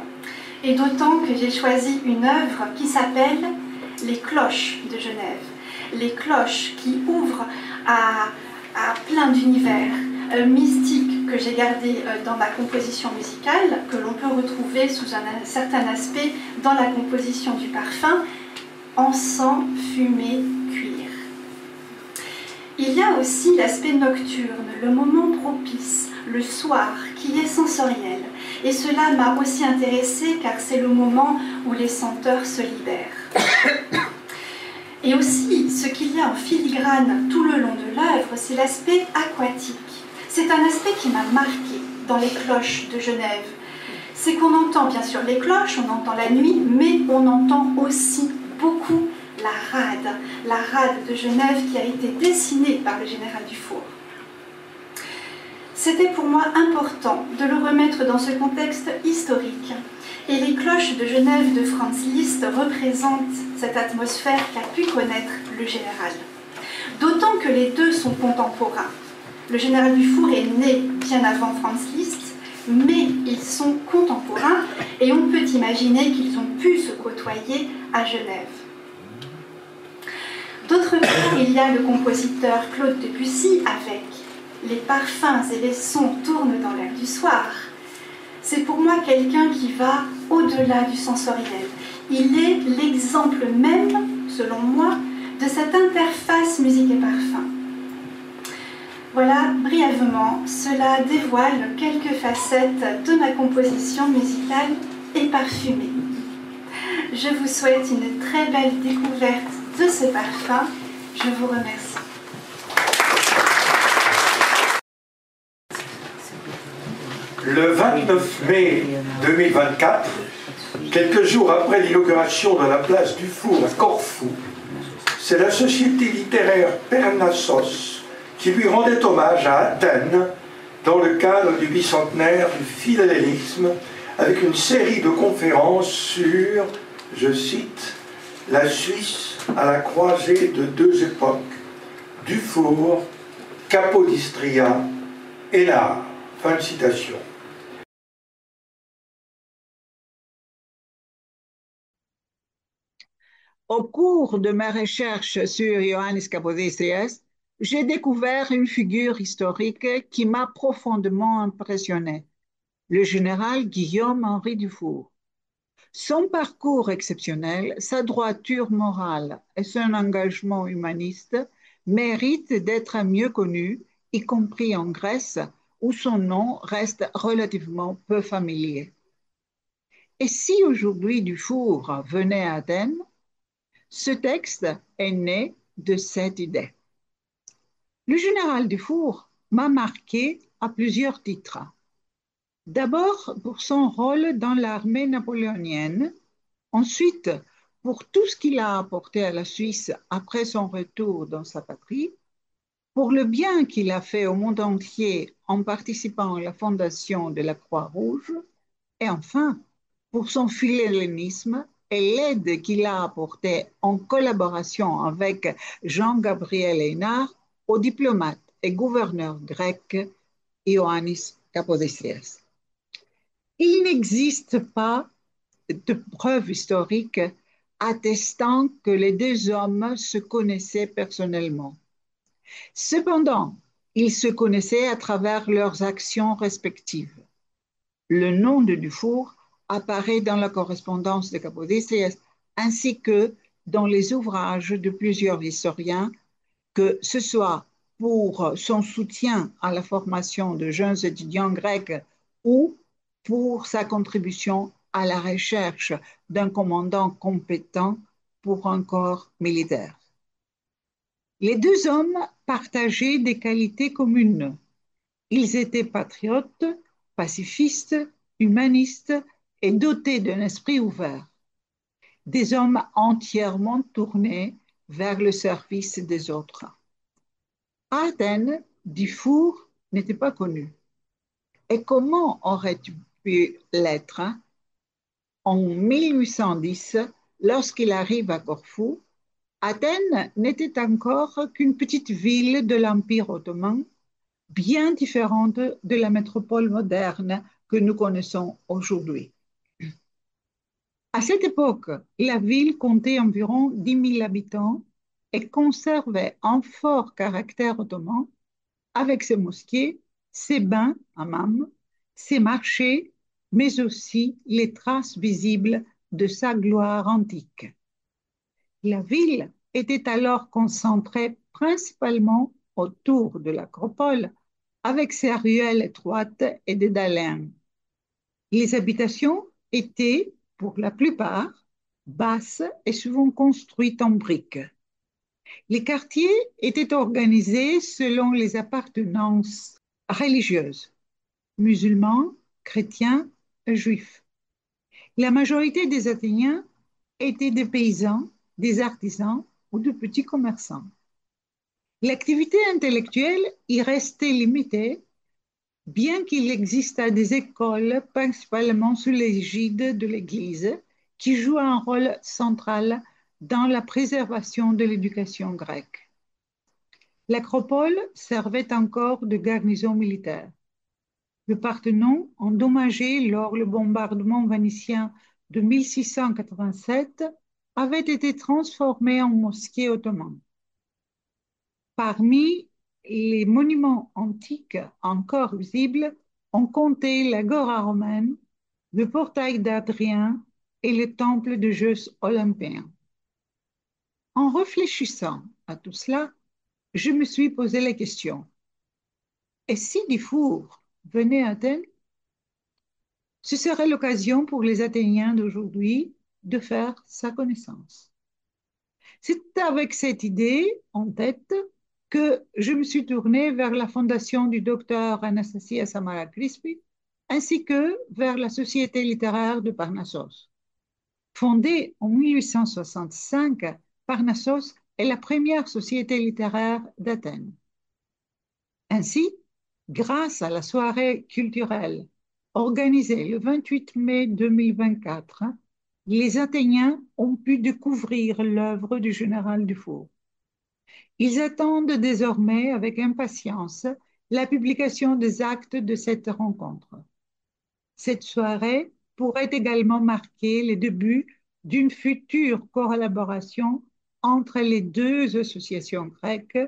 et d'autant que j'ai choisi une œuvre qui s'appelle « Les cloches de Genève ». Les cloches qui ouvrent à plein d'univers mystiques que j'ai gardés dans ma composition musicale, que l'on peut retrouver sous un certain aspect dans la composition du parfum, encens, fumée, cuir. Il y a aussi l'aspect nocturne, le moment propice, le soir, qui est sensoriel. Et cela m'a aussi intéressée car c'est le moment où les senteurs se libèrent. Et aussi, ce qu'il y a en filigrane tout le long de l'œuvre, c'est l'aspect aquatique. C'est un aspect qui m'a marqué dans les cloches de Genève. C'est qu'on entend bien sûr les cloches, on entend la nuit, mais on entend aussi beaucoup la rade de Genève qui a été dessinée par le général Dufour. C'était pour moi important de le remettre dans ce contexte historique Et les cloches de Genève de Franz Liszt représentent cette atmosphère qu'a pu connaître le général. D'autant que les deux sont contemporains. Le général Dufour est né bien avant Franz Liszt, mais ils sont contemporains et on peut imaginer qu'ils ont pu se côtoyer à Genève. D'autre part, il y a le compositeur Claude Debussy avec les parfums et les sons tournent dans l'air du soir. C'est pour moi quelqu'un qui va au-delà du sensoriel. Il est l'exemple même, selon moi, de cette interface musique et parfum. Voilà, brièvement, cela dévoile quelques facettes de ma composition musicale et parfumée. Je vous souhaite une très belle découverte de ce parfum. Je vous remercie. Le 29 mai 2024, quelques jours après l'inauguration de la place Dufour à Corfou, c'est la société littéraire Parnassos qui lui rendait hommage à Athènes dans le cadre du bicentenaire du philhellénisme avec une série de conférences sur, je cite, « la Suisse à la croisée de deux époques, Dufour, Capodistria et l'art ». Fin de citation. Au cours de mes recherches sur Ioannis Kapodistrias, j'ai découvert une figure historique qui m'a profondément impressionné, le général Guillaume-Henri Dufour. Son parcours exceptionnel, sa droiture morale et son engagement humaniste méritent d'être mieux connus, y compris en Grèce, où son nom reste relativement peu familier. Et si aujourd'hui Dufour venait à Athènes, ce texte est né de cette idée. Le général Dufour m'a marqué à plusieurs titres. D'abord pour son rôle dans l'armée napoléonienne, ensuite pour tout ce qu'il a apporté à la Suisse après son retour dans sa patrie, pour le bien qu'il a fait au monde entier en participant à la fondation de la Croix-Rouge, et enfin pour son philhellénisme et l'aide qu'il a apportée en collaboration avec Jean-Gabriel Eynard au diplomate et gouverneur grec Ioannis Kapodistrias. Il n'existe pas de preuves historiques attestant que les deux hommes se connaissaient personnellement. Cependant, ils se connaissaient à travers leurs actions respectives. Le nom de Dufour apparaît dans la correspondance de Kapodistrias ainsi que dans les ouvrages de plusieurs historiens, que ce soit pour son soutien à la formation de jeunes étudiants grecs ou pour sa contribution à la recherche d'un commandant compétent pour un corps militaire. Les deux hommes partageaient des qualités communes. Ils étaient patriotes, pacifistes, humanistes et dotés d'un esprit ouvert. Des hommes entièrement tournés vers le service des autres. À Athènes, Dufour n'était pas connu. Et comment aurait-il pu l'être? En 1810, lorsqu'il arrive à Corfou, Athènes n'était encore qu'une petite ville de l'Empire ottoman, bien différente de la métropole moderne que nous connaissons aujourd'hui. À cette époque, la ville comptait environ 10 000 habitants et conservait un fort caractère ottoman avec ses mosquées, ses bains, hammams, ses marchés, mais aussi les traces visibles de sa gloire antique. La ville était alors concentrée principalement autour de l'acropole, avec ses ruelles étroites et des dalens. Les habitations étaient, pour la plupart, basses et souvent construites en briques. Les quartiers étaient organisés selon les appartenances religieuses, musulmans, chrétiens et juifs. La majorité des Athéniens étaient des paysans, des artisans ou de petits commerçants. L'activité intellectuelle y restait limitée bien qu'il existe des écoles, principalement sous l'égide de l'Église, qui jouent un rôle central dans la préservation de l'éducation grecque. L'acropole servait encore de garnison militaire. Le Parthénon, endommagé lors du bombardement vénitien de 1687, avait été transformé en mosquée ottomane. Parmi les monuments antiques encore visibles, on comptait l'agora romaine, le portail d'Adrien et le temple de Zeus olympien. En réfléchissant à tout cela, je me suis posé la question, et si Dufour venait à Athènes? Ce serait l'occasion pour les Athéniens d'aujourd'hui de faire sa connaissance. C'est avec cette idée en tête que je me suis tournée vers la fondation du docteur Anastasia Samara Crispi, ainsi que vers la Société littéraire de Parnassos. Fondée en 1865, Parnassos est la première société littéraire d'Athènes. Ainsi, grâce à la soirée culturelle organisée le 28 mai 2024, les Athéniens ont pu découvrir l'œuvre du général Dufour. Ils attendent désormais avec impatience la publication des actes de cette rencontre. Cette soirée pourrait également marquer le début d'une future collaboration entre les deux associations grecques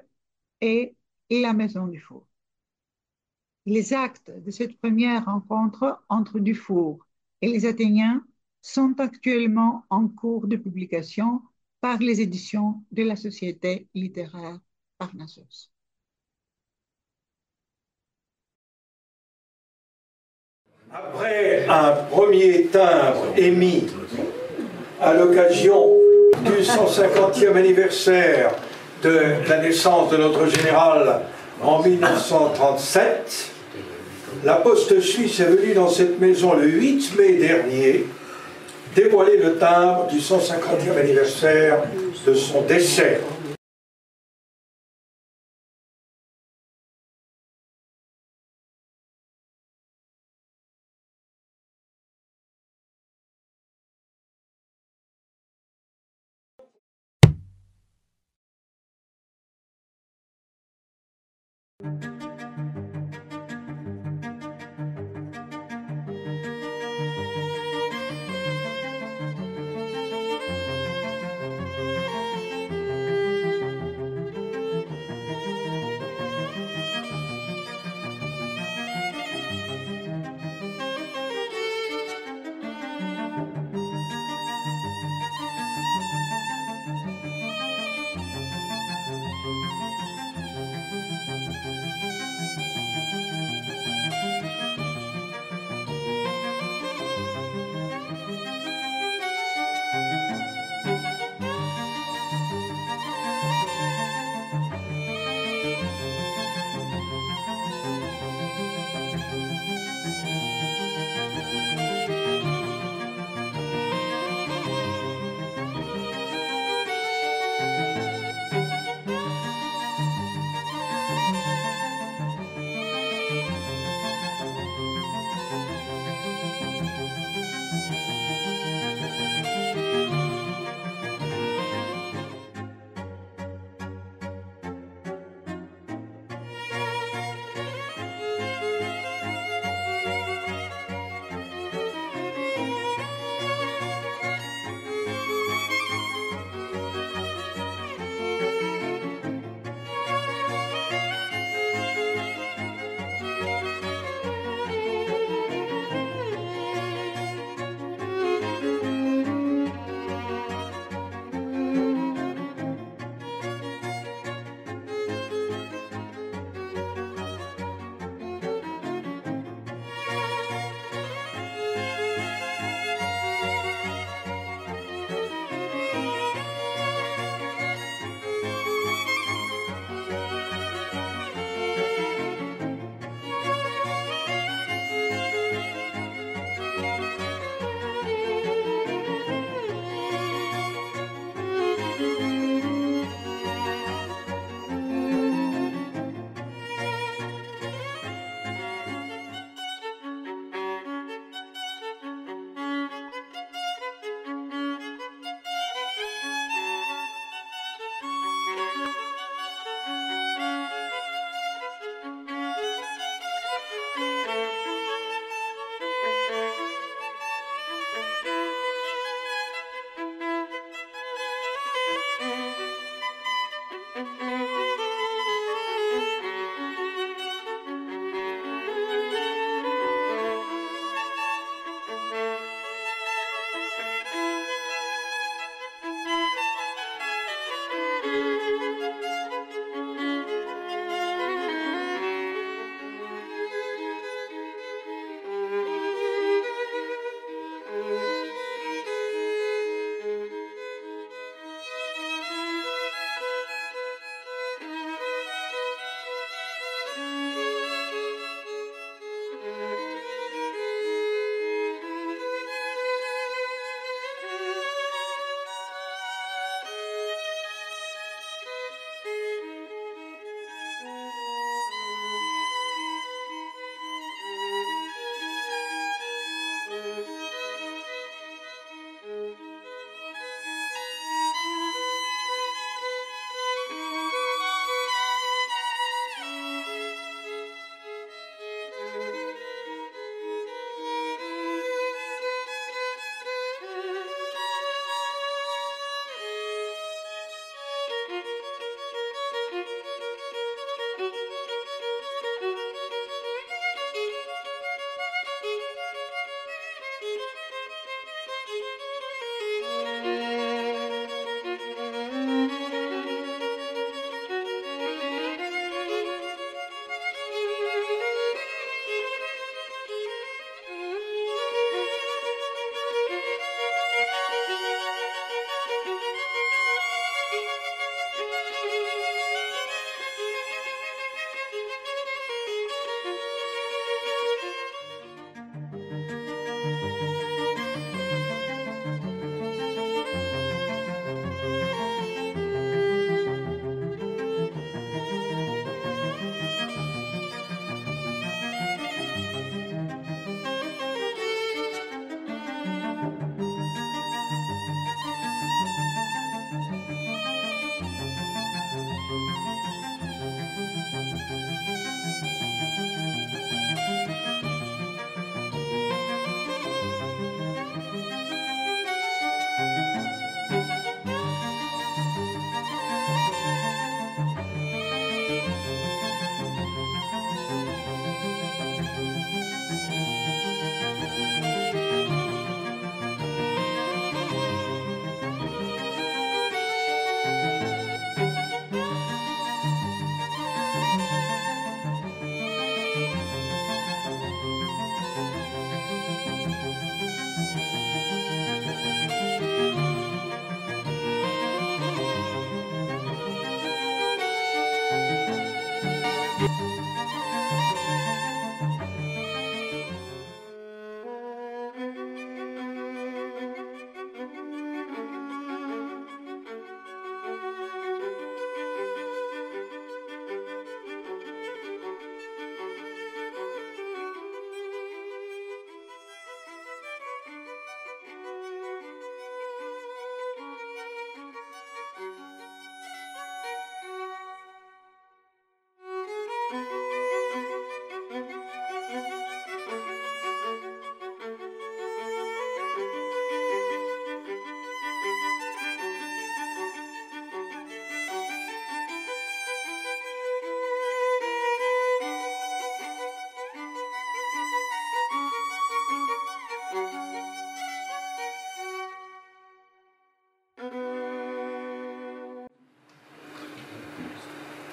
et la Maison Dufour. Les actes de cette première rencontre entre Dufour et les Athéniens sont actuellement en cours de publication par les éditions de la Société littéraire Parnassos. Après un premier timbre émis à l'occasion du 150e anniversaire de la naissance de notre général en 1937, la Poste suisse est venue dans cette maison le 8 mai dernier dévoiler le timbre du 150e anniversaire de son décès.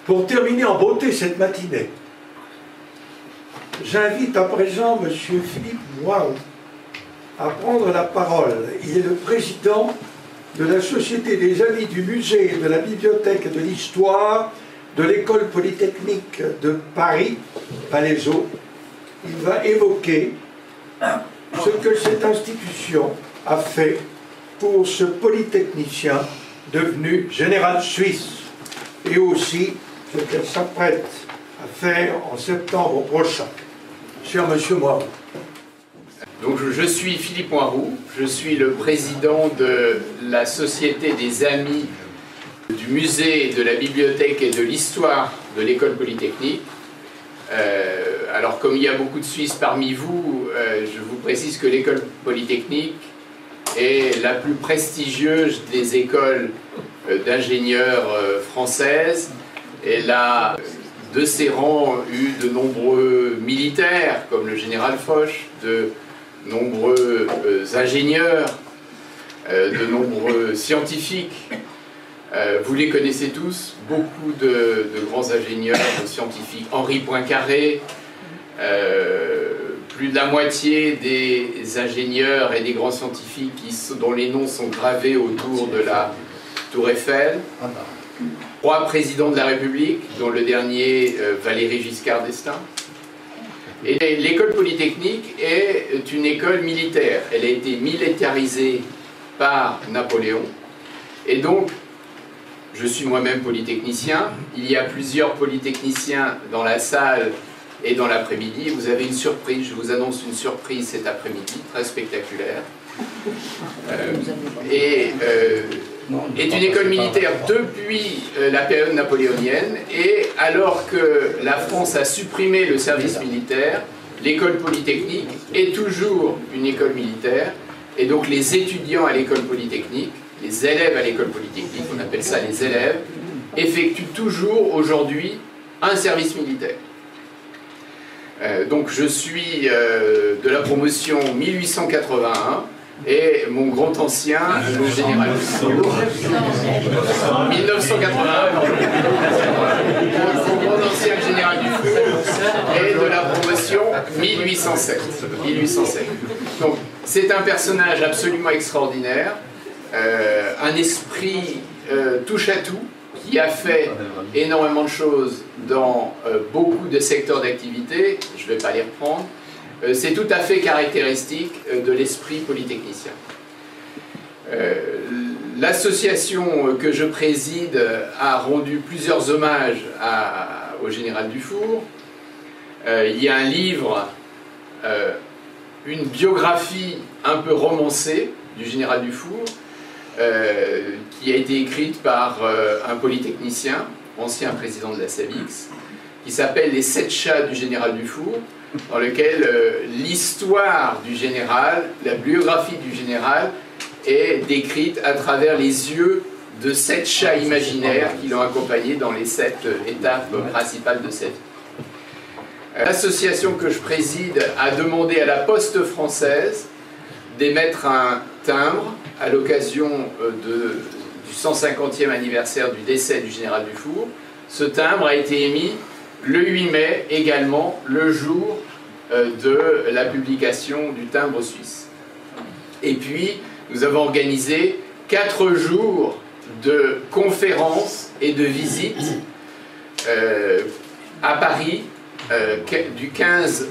Pour terminer en beauté cette matinée, j'invite à présent M. Philippe Moirou à prendre la parole. Il est le président de la Société des Amis du Musée, de la Bibliothèque et de l'Histoire de l'École Polytechnique de Paris, Palaiseau. Il va évoquer ce que cette institution a fait pour ce polytechnicien devenu général suisse, et aussi ce qu'elle s'apprête à faire en septembre prochain. Cher Monsieur Moirou. Donc je suis Philippe Moirou, je suis le président de la Société des Amis du Musée, de la Bibliothèque et de l'Histoire de l'École Polytechnique. Alors comme il y a beaucoup de Suisses parmi vous, je vous précise que l'École Polytechnique est la plus prestigieuse des écoles d'ingénieurs françaises. Elle a de ses rangs eu de nombreux militaires comme le général Foch, de nombreux ingénieurs, de nombreux scientifiques. Vous les connaissez tous, beaucoup de grands ingénieurs, de scientifiques. Henri Poincaré, plus de la moitié des ingénieurs et des grands scientifiques dont les noms sont gravés autour de la Tour Eiffel. 3 présidents de la République, dont le dernier Valéry Giscard d'Estaing. Et l'école polytechnique est une école militaire. Elle a été militarisée par Napoléon. Et donc, je suis moi-même polytechnicien. Il y a plusieurs polytechniciens dans la salle et dans l'après-midi. Vous avez une surprise, je vous annonce une surprise cet après-midi, très spectaculaire. Est une école militaire depuis la période napoléonienne, et alors que la France a supprimé le service militaire, l'école polytechnique est toujours une école militaire, et donc les étudiants à l'école polytechnique, les élèves à l'école polytechnique, on appelle ça les élèves, effectuent toujours aujourd'hui un service militaire. Donc je suis de la promotion 1881, et mon grand ancien, le général 1981, mon grand ancien général Dufour est de la promotion 1807. Donc c'est un personnage absolument extraordinaire, un esprit touche à tout, qui a fait énormément de choses dans beaucoup de secteurs d'activité, je ne vais pas les reprendre, c'est tout à fait caractéristique de l'esprit polytechnicien. L'association que je préside a rendu plusieurs hommages au général Dufour. Il y a un livre, une biographie un peu romancée du général Dufour, qui a été écrite par un polytechnicien, ancien président de la SABIX, qui s'appelle « Les 7 chats du général Dufour », dans lequel l'histoire du général, la biographie du général, est décrite à travers les yeux de 7 chats imaginaires qui l'ont accompagné dans les 7 étapes principales de sa vie. L'association que je préside a demandé à la Poste française d'émettre un timbre à l'occasion du 150e anniversaire du décès du général Dufour. Ce timbre a été émis le 8 mai, également le jour de la publication du timbre suisse. Et puis, nous avons organisé 4 jours de conférences et de visites à Paris, du 15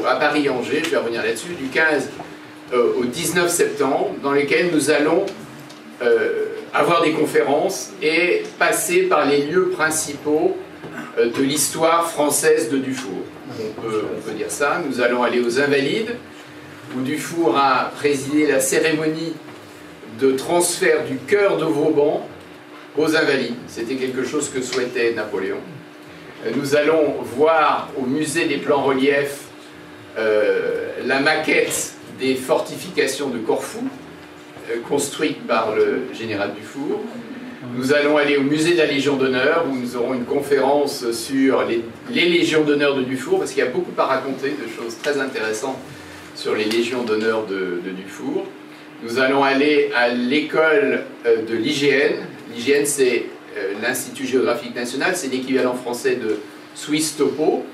à Paris-Angers, je vais revenir là-dessus, du 15 au 19 septembre, dans lesquels nous allons avoir des conférences et passer par les lieux principaux de l'histoire française de Dufour. On peut dire ça. Nous allons aller aux Invalides, où Dufour a présidé la cérémonie de transfert du cœur de Vauban aux Invalides. C'était quelque chose que souhaitait Napoléon. Nous allons voir au musée des plans reliefs la maquette des fortifications de Corfou, construite par le général Dufour. Nous allons aller au musée de la Légion d'honneur, où nous aurons une conférence sur les légions d'honneur de Dufour, parce qu'il y a beaucoup à raconter de choses très intéressantes sur les légions d'honneur de Dufour. Nous allons aller à l'école de l'IGN. L'IGN, c'est l'Institut géographique national, c'est l'équivalent français de Swiss Topo,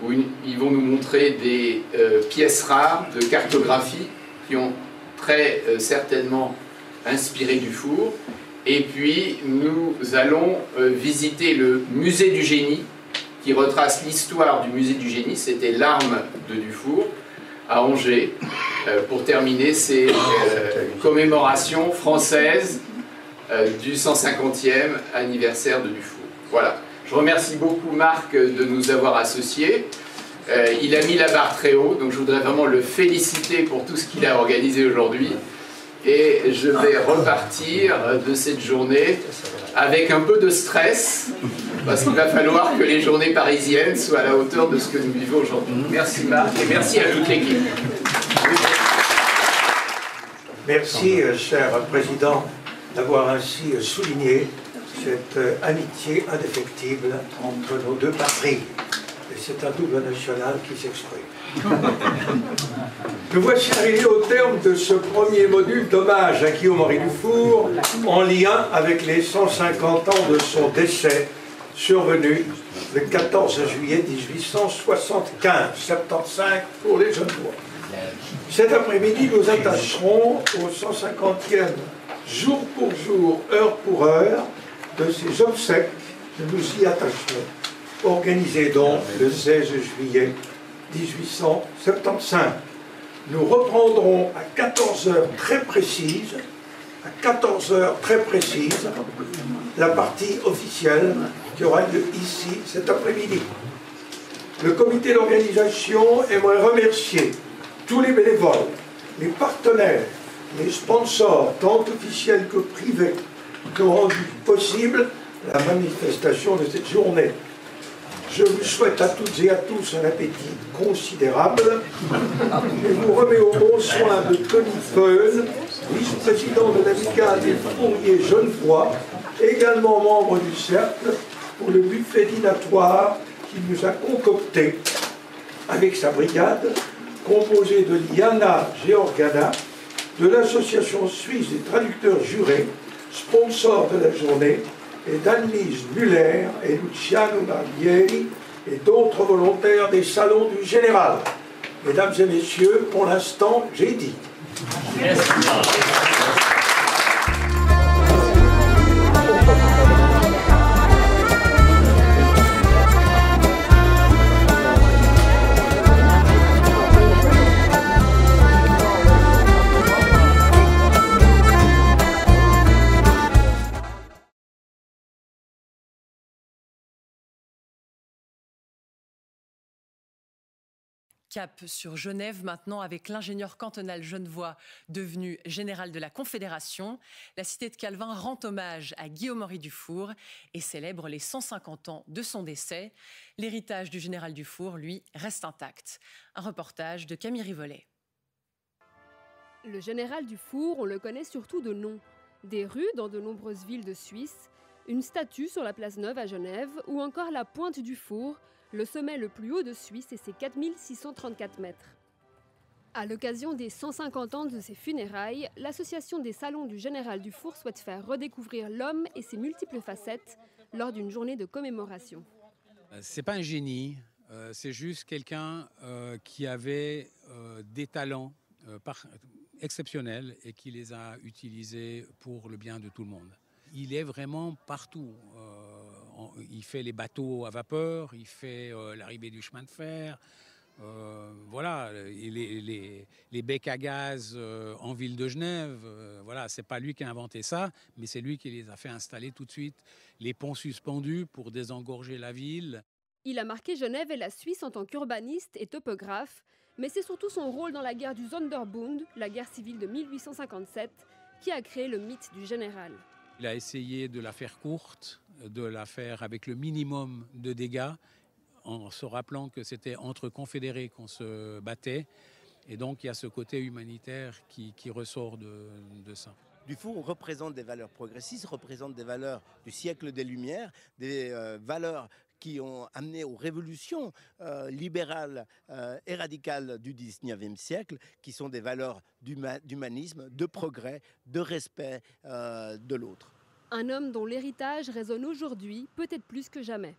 où ils vont nous montrer des pièces rares de cartographie qui ont très certainement inspiré Dufour. Et puis nous allons visiter le musée du génie, qui retrace l'histoire du musée du génie. C'était l'arme de Dufour à Angers, pour terminer ces commémorations françaises du 150e anniversaire de Dufour. Voilà. Je remercie beaucoup Marc de nous avoir associés. Il a mis la barre très haut, donc je voudrais vraiment le féliciter pour tout ce qu'il a organisé aujourd'hui. Et je vais repartir de cette journée avec un peu de stress, parce qu'il va falloir que les journées parisiennes soient à la hauteur de ce que nous vivons aujourd'hui. Merci Marc, et merci à toute l'équipe. Merci, cher Président, d'avoir ainsi souligné cette amitié indéfectible entre nos deux patries. Et c'est un double national qui s'exprime. Nous voici arrivés au terme de ce premier module d'hommage à Guillaume-Henri Dufour en lien avec les 150 ans de son décès survenu le 14 juillet 1875, 75 pour les Genevois. Cet après-midi, nous attacherons au 150e jour pour jour, heure pour heure de ces obsèques. Nous y attacherons, organisés donc le 16 juillet 1875. Nous reprendrons à 14 heures très précises, la partie officielle qui aura lieu ici cet après-midi. Le comité d'organisation aimerait remercier tous les bénévoles, les partenaires, les sponsors, tant officiels que privés, qui ont rendu possible la manifestation de cette journée. Je vous souhaite à toutes et à tous un appétit considérable. Je vous remets au bon soin de Tony Feun, vice-président de l'amicale des fourriers genevois, également membre du cercle, pour le buffet dînatoire qu'il nous a concocté avec sa brigade, composée de Liana Georgana, de l'Association suisse des traducteurs jurés, sponsor de la journée, et d'Annelise Muller et Luciano Barbieri et d'autres volontaires des salons du Général. Mesdames et messieurs, pour l'instant, j'ai dit. Merci. Cap sur Genève maintenant avec l'ingénieur cantonal genevois devenu général de la Confédération. La cité de Calvin rend hommage à Guillaume-Henri Dufour et célèbre les 150 ans de son décès. L'héritage du général Dufour, lui, reste intact. Un reportage de Camille Rivollet. Le général Dufour, on le connaît surtout de nom. Des rues dans de nombreuses villes de Suisse, une statue sur la place Neuve à Genève ou encore la pointe du Four, le sommet le plus haut de Suisse et ses 4634 mètres. À l'occasion des 150 ans de ses funérailles, l'association des salons du général Dufour souhaite faire redécouvrir l'homme et ses multiples facettes lors d'une journée de commémoration. C'est pas un génie, c'est juste quelqu'un qui avait des talents exceptionnels et qui les a utilisés pour le bien de tout le monde. Il est vraiment partout. Il fait les bateaux à vapeur, il fait l'arrivée du chemin de fer, voilà, les becs à gaz en ville de Genève. Voilà, c'est pas lui qui a inventé ça, mais c'est lui qui les a fait installer tout de suite. Les ponts suspendus pour désengorger la ville. Il a marqué Genève et la Suisse en tant qu'urbaniste et topographe, mais c'est surtout son rôle dans la guerre du Sonderbund, la guerre civile de 1857, qui a créé le mythe du général. Il a essayé de la faire courte, de la faire avec le minimum de dégâts, en se rappelant que c'était entre confédérés qu'on se battait. Et donc il y a ce côté humanitaire qui ressort de ça. Dufour représente des valeurs progressistes, représente des valeurs du siècle des Lumières, des valeurs qui ont amené aux révolutions libérales et radicales du XIXe siècle, qui sont des valeurs d'humanisme, de progrès, de respect de l'autre. Un homme dont l'héritage résonne aujourd'hui, peut-être plus que jamais.